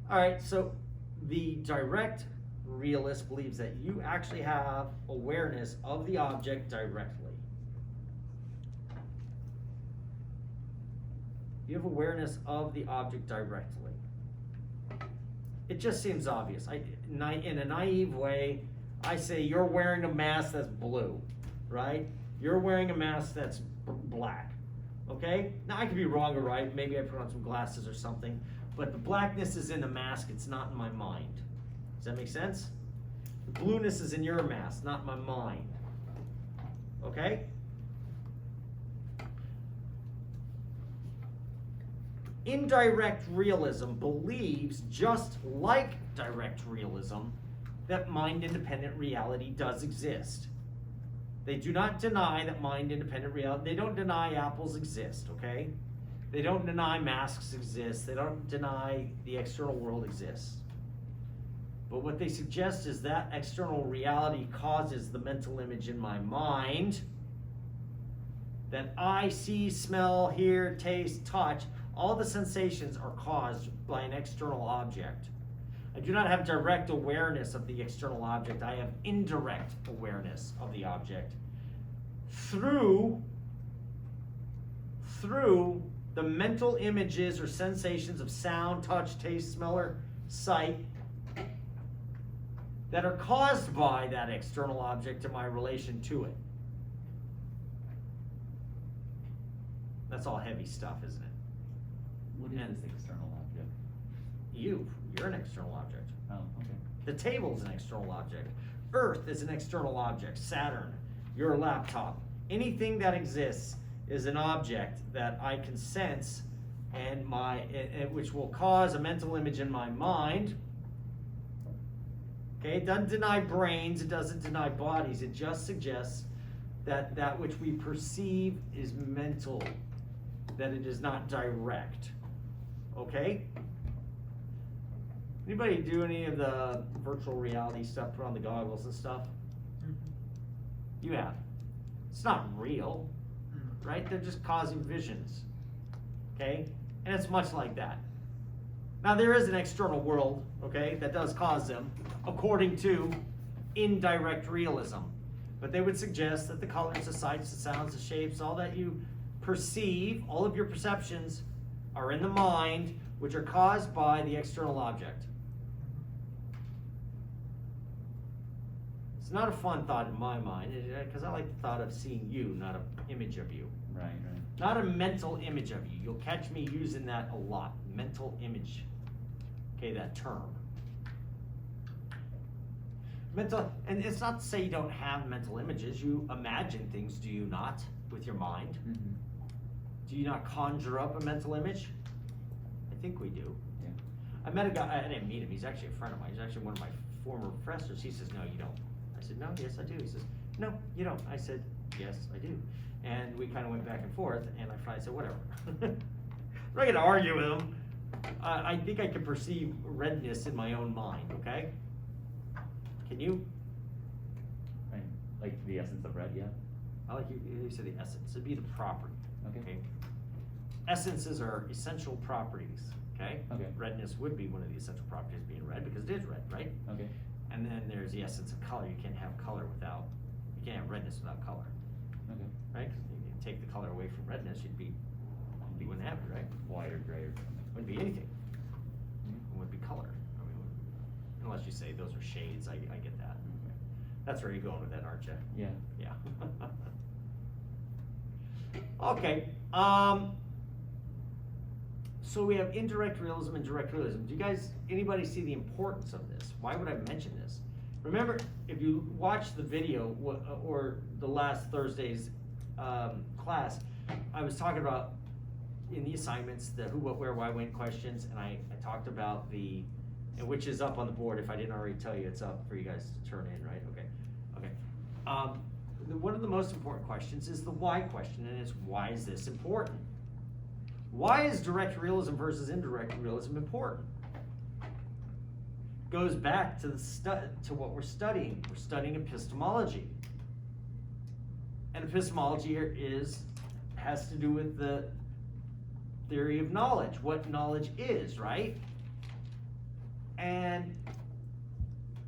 All right, so the direct realist believes that you actually have awareness of the object directly. You have awareness of the object directly. It just seems obvious. In a naive way, I say you're wearing a mask that's blue, right? You're wearing a mask that's black, okay? Now I could be wrong or right. Maybe I put on some glasses or something, but the blackness is in the mask. It's not in my mind. Does that make sense? The blueness is in your mask, not my mind. Okay? Indirect realism believes, just like direct realism, that mind-independent reality does exist. They do not deny that mind-independent reality, they don't deny apples exist, okay? They don't deny masks exist. They don't deny the external world exists. But what they suggest is that external reality causes the mental image in my mind that I see, smell, hear, taste, touch. All the sensations are caused by an external object. I do not have direct awareness of the external object. I have indirect awareness of the object through the mental images or sensations of sound, touch, taste, smell, or sight that are caused by that external object and my relation to it. That's all heavy stuff, isn't it? What is And- this external object? You're an external object. Oh, okay. The table's an external object. Earth is an external object. Saturn, your laptop, anything that exists is an object that I can sense and which will cause a mental image in my mind. Okay, it doesn't deny brains, it doesn't deny bodies, it just suggests that that which we perceive is mental, that it is not direct. Okay? Anybody do any of the virtual reality stuff, put on the goggles and stuff? You have. It's not real, right? They're just causing visions. Okay? And it's much like that. Now there is an external world, okay, that does cause them, according to indirect realism. But they would suggest that the colors, the sights, the sounds, the shapes, all that you perceive, all of your perceptions are in the mind, which are caused by the external object. It's not a fun thought in my mind, because I like the thought of seeing you, not an image of you. Right, right. Not a mental image of you. You'll catch me using that a lot. Mental image. Okay, that term. Mental, and it's not to say you don't have mental images. You imagine things, do you not, with your mind? Mm-hmm. Do you not conjure up a mental image? I think we do. Yeah. I met a guy, I didn't meet him, he's actually a friend of mine. He's actually one of my former professors. He says, no, you don't. I said, no, yes, I do. He says, no, you don't. I said, yes, I do. And we kind of went back and forth, and I finally said, whatever. I'm not gonna argue with him. I think I can perceive redness in my own mind, okay? Can you? Right. Like the essence of red, yeah. I like you said the essence. It'd be the property. Okay. Essences are essential properties, okay? Okay. Redness would be one of the essential properties being red, because it is red, right? Okay. And then there's the essence of color. You can't have color without, you can't have redness without color, Okay. right? 'Cause you can take the color away from redness, you wouldn't have it, right? White or gray or something. Wouldn't be anything. It wouldn't be color. I mean, unless you say those are shades, I get that. Okay. That's where you're going with that, aren't you? Yeah. Yeah. Okay, so we have indirect realism and direct realism. Do you guys, anybody see the importance of this? Why would I mention this? Remember, if you watch the video or the last Thursday's class, I was talking about in the assignments, the who, what, where, why, when questions, and I talked about and which is up on the board. If I didn't already tell you, it's up for you guys to turn in, right? Okay. One of the most important questions is the why question, and it's why is this important? Why is direct realism versus indirect realism important? Goes back to to what we're studying. We're studying epistemology, and epistemology has to do with the theory of knowledge, what knowledge is, right? And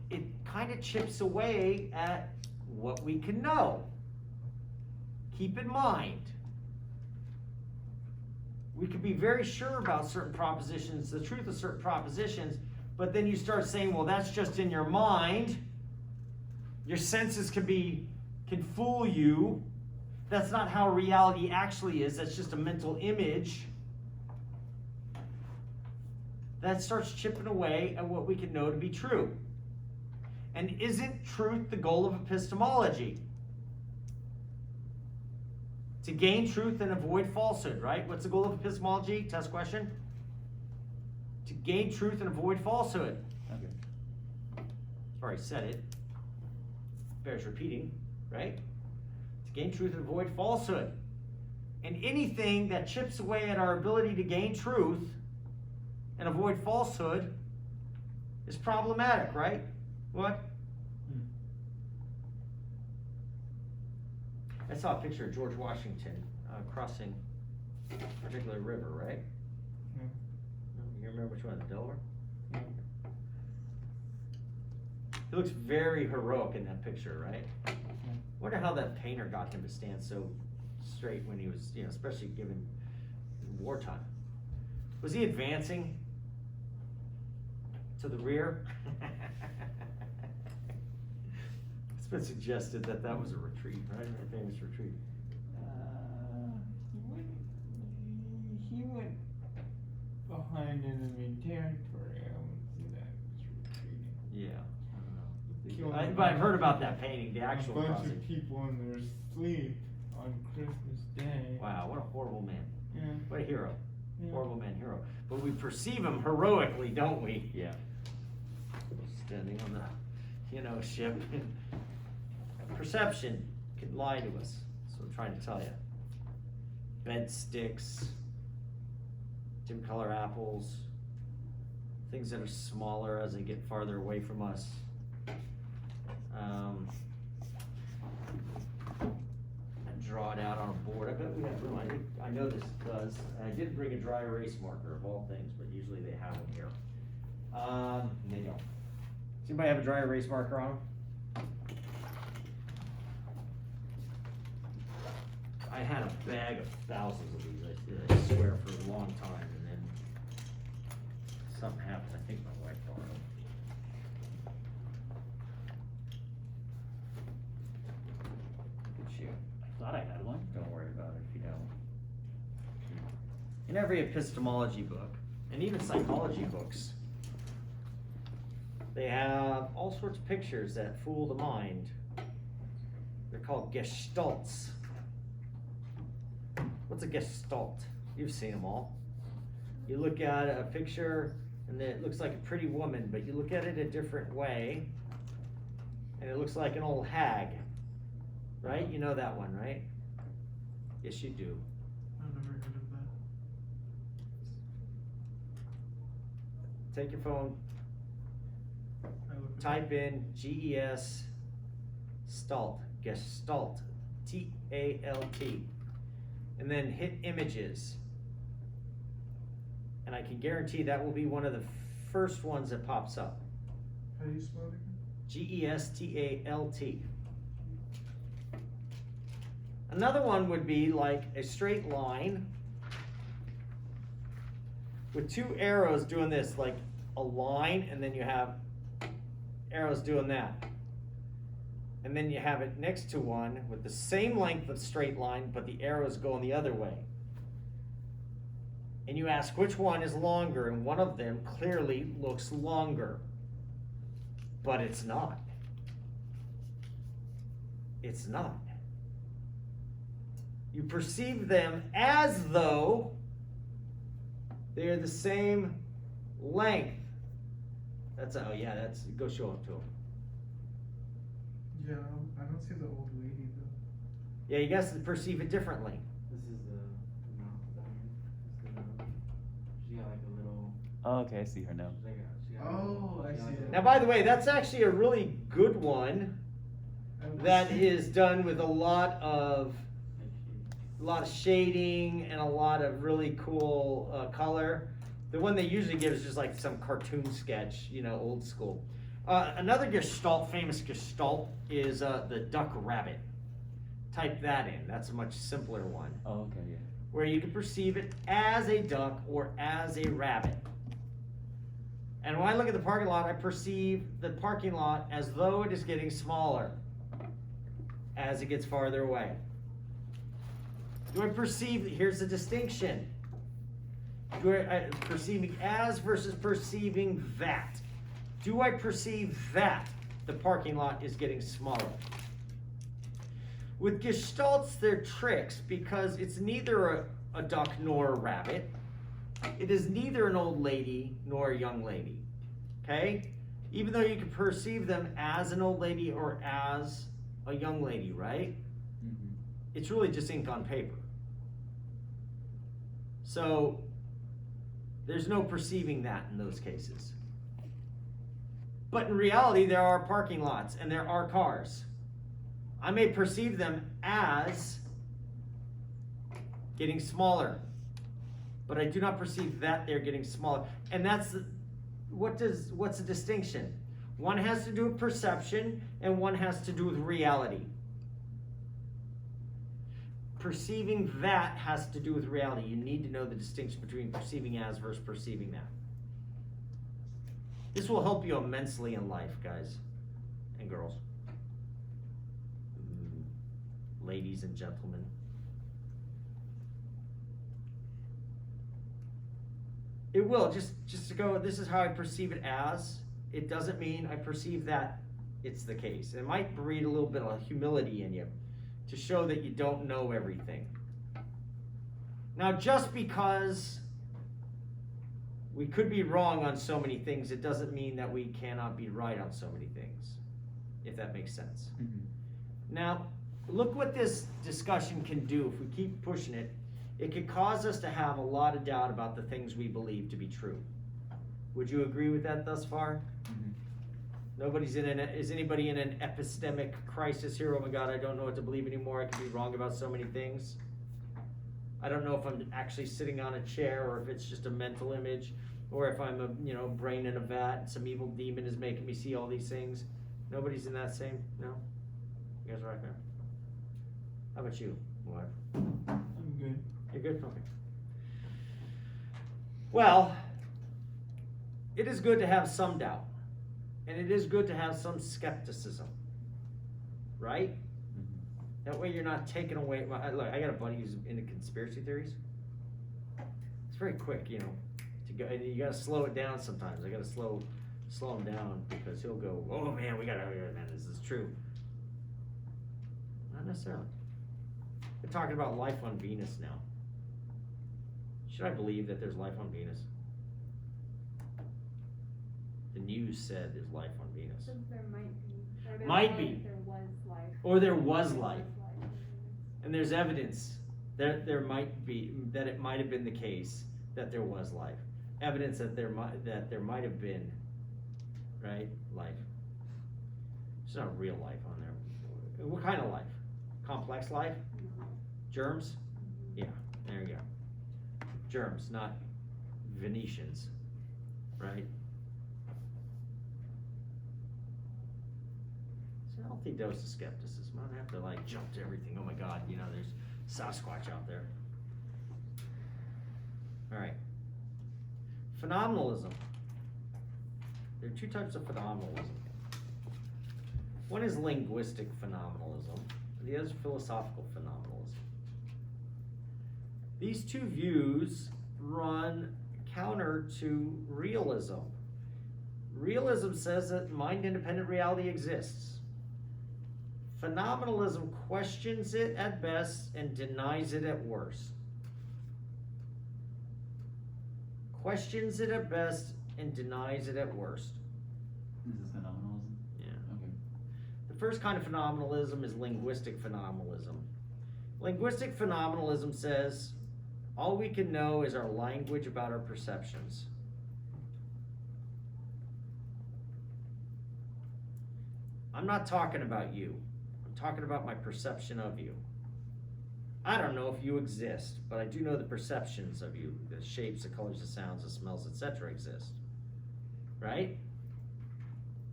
it kind of chips away at what we can know. Keep in mind, we could be very sure about certain propositions, the truth of certain propositions, but then you start saying, well, that's just in your mind. Your senses can fool you. That's not how reality actually is. That's just a mental image. That starts chipping away at what we can know to be true. And isn't truth the goal of epistemology? To gain truth and avoid falsehood, right? What's the goal of epistemology? Test question. To gain truth and avoid falsehood. Okay. I've already said it. Bears repeating, right? To gain truth and avoid falsehood. And anything that chips away at our ability to gain truth and avoid falsehood is problematic, right? What? I saw a picture of George Washington crossing a particular river, right? Yeah. You remember which one, the Delaware? Yeah. He looks very heroic in that picture, right? Wonder how that painter got him to stand so straight when he was, especially given wartime. Was he advancing to the rear? It's been suggested that that was a retreat, right? A famous retreat. He went behind enemy territory. I wouldn't see that as retreating. Yeah. Killing But I've heard about that painting, the a actual bunch crossing. of people in their sleep on Christmas Day. Wow, what a horrible man. Yeah. What a hero. Yeah. Horrible man, hero. But we perceive him heroically, don't we? Yeah. Standing on the, ship. Perception can lie to us. That's what I'm trying to tell you. Bed sticks, dim color apples, things that are smaller as they get farther away from us. I draw it out on a board. I bet we have room. I know this does. I did bring a dry erase marker of all things, but usually they have them here. They don't. Does anybody have a dry erase marker on them? I had a bag of thousands of these, I swear, for a long time, and then something happened. I think my wife borrowed them. Look at you. I thought I had one. Don't worry about it if you don't. In every epistemology book, and even psychology books, they have all sorts of pictures that fool the mind. They're called gestalts. What's a gestalt? You've seen them all. You look at a picture and it looks like a pretty woman, but you look at it a different way and it looks like an old hag. Right? You know that one, right? Yes, you do. I've never heard of that. Take your phone, I looked it type in GES Stalt, Gestalt, T-A-L-T, and then hit images. And I can guarantee that will be one of the first ones that pops up. How do you spell it again? G-E-S-T-A-L-T. Another one would be like a straight line with two arrows doing this, like a line, and then you have arrows doing that. And then you have it next to one with the same length of straight line, but the arrows going the other way. And you ask which one is longer, and one of them clearly looks longer, but it's not. It's not. You perceive them as though they're the same length. Go show it to them. Yeah, I don't see the old lady though. Yeah, you guys perceive it differently. This is the mouth diamond. She got like a little. Oh, okay, I see her now. Oh, I see it. Now, by the way, that's actually a really good one that is done with a lot of shading and a lot of really cool color. The one they usually give is just like some cartoon sketch, old school. Another gestalt, famous gestalt, is the duck rabbit. Type that in. That's a much simpler one, Oh, okay, yeah. where you can perceive it as a duck or as a rabbit. And when I look at the parking lot, I perceive the parking lot as though it is getting smaller as it gets farther away. Do I perceive, here's the distinction. Do I perceiving as versus perceiving that? Do I perceive that the parking lot is getting smaller? With gestalts, they're tricks because it's neither a duck nor a rabbit. It is neither an old lady nor a young lady. Okay? Even though you can perceive them as an old lady or as a young lady, right? Mm-hmm. It's really just ink on paper. So there's no perceiving that in those cases. But in reality, there are parking lots and there are cars. I may perceive them as getting smaller, but I do not perceive that they're getting smaller. And that's what's the distinction? One has to do with perception and one has to do with reality. Perceiving that has to do with reality. You need to know the distinction between perceiving as versus perceiving that. This will help you immensely in life, guys and girls. ladies and gentlemen. It will, just to go, this is how I perceive it as, it doesn't mean I perceive that it's the case. It might breed a little bit of humility in you to show that you don't know everything. Now, just because we could be wrong on so many things, it doesn't mean that we cannot be right on so many things, if that makes sense. Now, look what this discussion can do if we keep pushing it. It could cause us to have a lot of doubt about the things we believe to be true. Would you agree with that thus far? Nobody's is anybody in an epistemic crisis here? Oh my God, I don't know what to believe anymore. I could be wrong about so many things. I don't know if I'm actually sitting on a chair or if it's just a mental image or if I'm a brain in a vat and some evil demon is making me see all these things. Nobody's in that same, no? You guys are right there. How about you? What? I'm good. You're good? Okay. Well, it is good to have some doubt. And it is good to have some skepticism. Right? That way you're not taken away. Look, I got a buddy who's into conspiracy theories. It's very quick, to go, and you gotta slow it down sometimes. I gotta slow him down because he'll go, oh man, man, this is true. Not necessarily. We're talking about life on Venus now. Should I believe that there's life on Venus? The news said there's life on Venus. So there might be. Or there Might be. There was life. Or there was There life. And there's evidence that there might be, that it might have been the case that there was life. Evidence that there might have been, right, life. There's not real life on there. What kind of life? Complex life? Germs? Yeah, there you go. Germs, not Venetians, right? It's a healthy dose of skepticism. I don't have to jump to everything. Oh my God, there's Sasquatch out there. All right. Phenomenalism. There are two types of phenomenalism. One is linguistic phenomenalism, the other is philosophical phenomenalism. These two views run counter to realism. Realism says that mind-independent reality exists. Phenomenalism questions it at best and denies it at worst. Questions it at best and denies it at worst. This is phenomenalism? Yeah. Okay. The first kind of phenomenalism is linguistic phenomenalism. Linguistic phenomenalism says all we can know is our language about our perceptions. I'm not talking about you. I'm talking about my perception of you. I don't know if you exist, but I do know the perceptions of you, the shapes, the colors, the sounds, the smells, etc. exist. Right?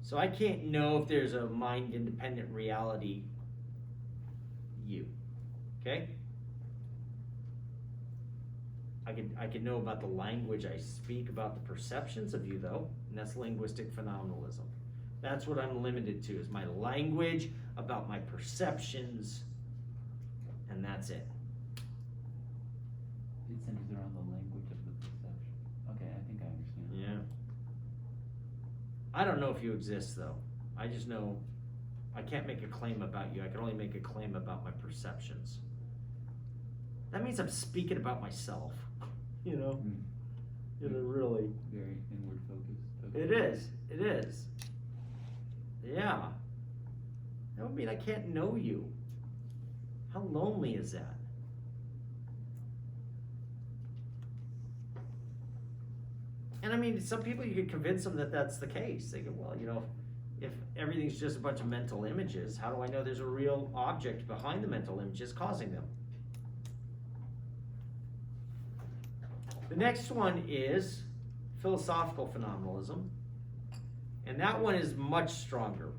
So I can't know if there's a mind-independent reality you. Okay? I can know about the language I speak, about the perceptions of you though, and that's linguistic phenomenalism. That's what I'm limited to, is my language about my perceptions, and that's it. It centers around the language of the perception. Okay, I think I understand. Yeah. I don't know if you exist though. I just know I can't make a claim about you. I can only make a claim about my perceptions. That means I'm speaking about myself. Really. Very inward focused. Okay. It is. It is. Yeah. That would mean I can't know you. How lonely is that? And I mean, some people, you could convince them that that's the case. They go, well, if everything's just a bunch of mental images, how do I know there's a real object behind the mental images causing them? The next one is philosophical phenomenalism. And that one is much stronger.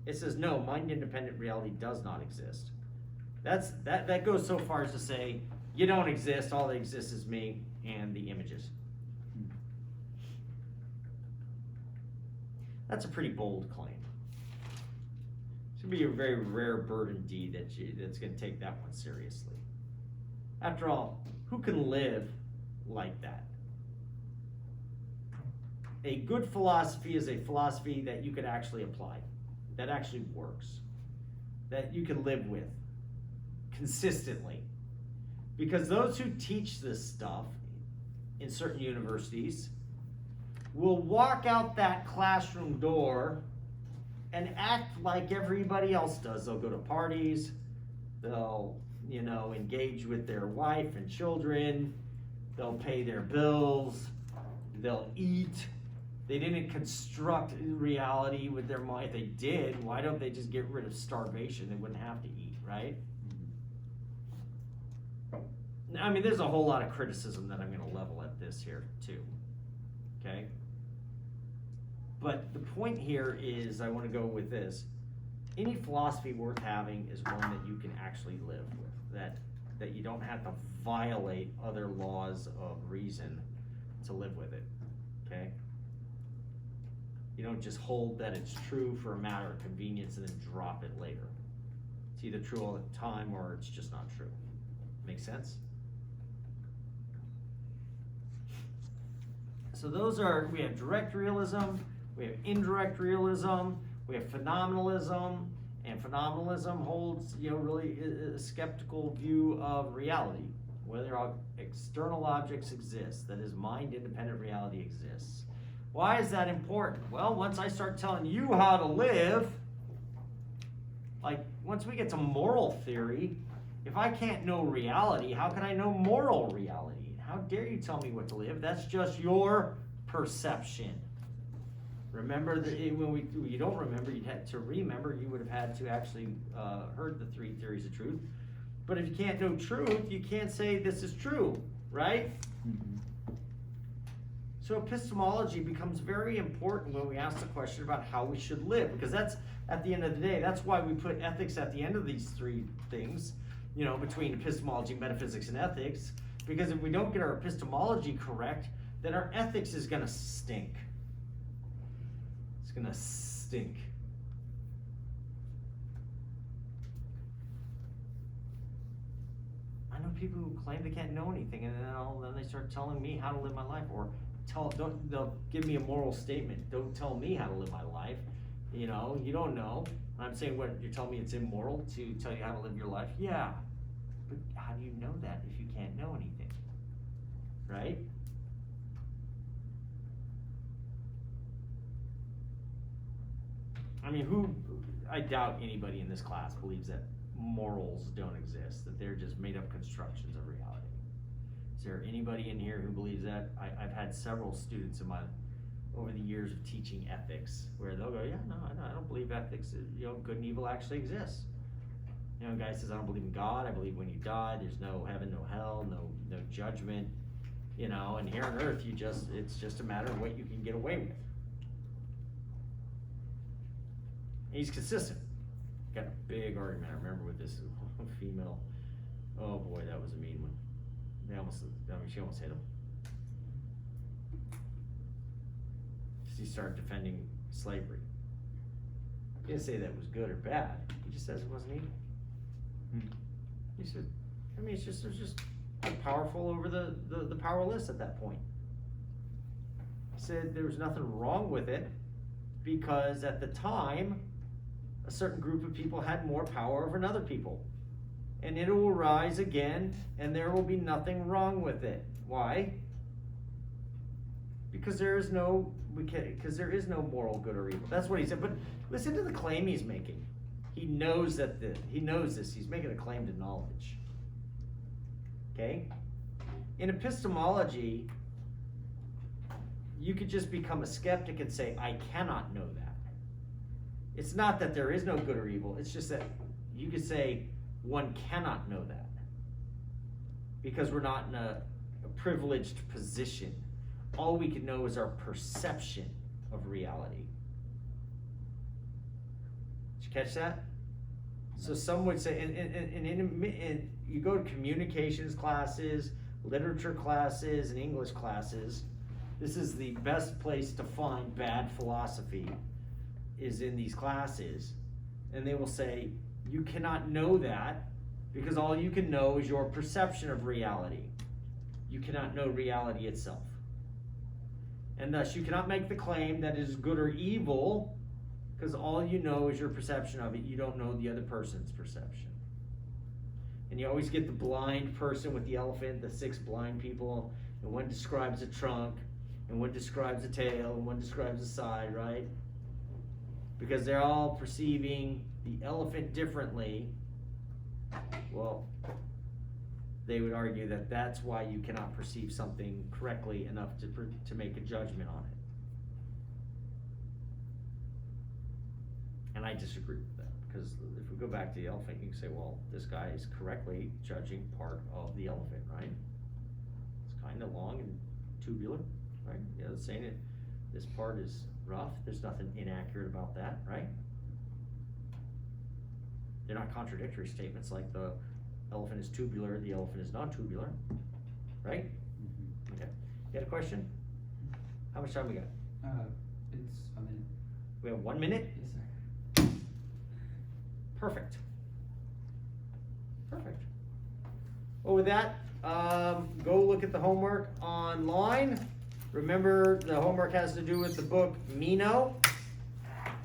It says, no, mind-independent reality does not exist. That goes so far as to say, you don't exist, all that exists is me and the images. That's a pretty bold claim. gonna be a very rare bird indeed that's gonna take that one seriously. After all, who can live like that? A good philosophy is a philosophy that you could actually apply, that actually works, that you can live with consistently. Because those who teach this stuff in certain universities will walk out that classroom door and act like everybody else does. They'll go to parties, they'll, engage with their wife and children, they'll pay their bills, they'll eat. They didn't construct reality with their mind. If they did, why don't they just get rid of starvation? They wouldn't have to eat, right? I mean, there's a whole lot of criticism that I'm going to level at this here, too. Okay? But the point here is, I want to go with this. Any philosophy worth having is one that you can actually live with. That you don't have to violate other laws of reason to live with it. Okay? You don't just hold that it's true for a matter of convenience and then drop it later. It's either true all the time or it's just not true. Make sense? So we have direct realism, we have indirect realism, we have phenomenalism, and phenomenalism holds, really a skeptical view of reality, whether external objects exist, that is, mind-independent reality exists. Why is that important? Well, once I start telling you how to live, like once we get to moral theory, if I can't know reality, how can I know moral reality? How dare you tell me what to live? That's just your perception. Remember that when you don't remember, you had to remember, you would have had to actually heard the 3 theories of truth. But if you can't know truth, you can't say this is true, right? Mm-hmm. So epistemology becomes very important when we ask the question about how we should live, because that's, at the end of the day, that's why we put ethics at the end of these 3 things, between epistemology, metaphysics, and ethics, because if we don't get our epistemology correct, then our ethics is gonna stink. It's gonna stink. I know people who claim they can't know anything, and then they start telling me how to live my life, or they'll give me a moral statement. Don't tell me how to live my life. You don't know. I'm saying, what, you're telling me it's immoral to tell you how to live your life? Yeah. But how do you know that if you can't know anything? Right? I mean, I doubt anybody in this class believes that morals don't exist, that they're just made up constructions of reality. Is there anybody in here who believes that? I've had several students over the years of teaching ethics where they'll go, yeah, no, I don't believe ethics, good and evil actually exists. A guy says, I don't believe in God, I believe when you die, there's no heaven, no hell, no judgment, and here on earth, it's just a matter of what you can get away with. And he's consistent. Got a big argument, I remember, with this female. Oh boy, that was a mean one. She almost hit him. He started defending slavery. He didn't say that it was good or bad. He just says it wasn't evil. He said, it's just powerful over the powerless at that point. He said there was nothing wrong with it because at the time, a certain group of people had more power over another people. And it will rise again, and there will be nothing wrong with it. Why? Because there is no moral good or evil. That's what he said. But listen to the claim he's making. He knows he knows this. He's making a claim to knowledge. Okay? In epistemology, you could just become a skeptic and say, I cannot know that. It's not that there is no good or evil. It's just that you could say one cannot know that because we're not in a privileged position. All we can know is our perception of reality. Did you catch that? So some would say, and you go to communications classes, literature classes, and English classes, this is the best place to find bad philosophy, is in these classes, And they will say, you cannot know that because all you can know is your perception of reality. You cannot know reality itself. And thus you cannot make the claim that it is good or evil because all you know is your perception of it. You don't know the other person's perception. And you always get the blind person with the elephant, the 6 blind people, and one describes a trunk, and one describes a tail, and one describes a side, right? Because they're all perceiving the elephant differently. Well, they would argue that that's why you cannot perceive something correctly enough to make a judgment on it. And I disagree with that, because if we go back to the elephant, you can say, well, this guy is correctly judging part of the elephant, right? It's kind of long and tubular, right? The other saying it, this part is rough, there's nothing inaccurate about that, right? They're not contradictory statements like the elephant is tubular, the elephant is not tubular, right? Okay. You got a question? How much time we got? It's a minute. We have 1 minute? Yes, sir. Perfect. Perfect. Well, with that, go look at the homework online. Remember, the homework has to do with the book Meno.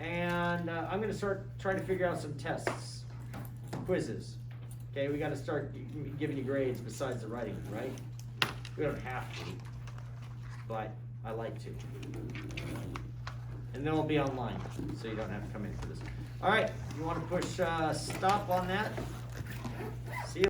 And I'm going to start trying to figure out some tests, quizzes. Okay, we got to start giving you grades besides the writing, right? We don't have to, but I like to. And then it'll be online, so you don't have to come in for this. All right, you want to push stop on that?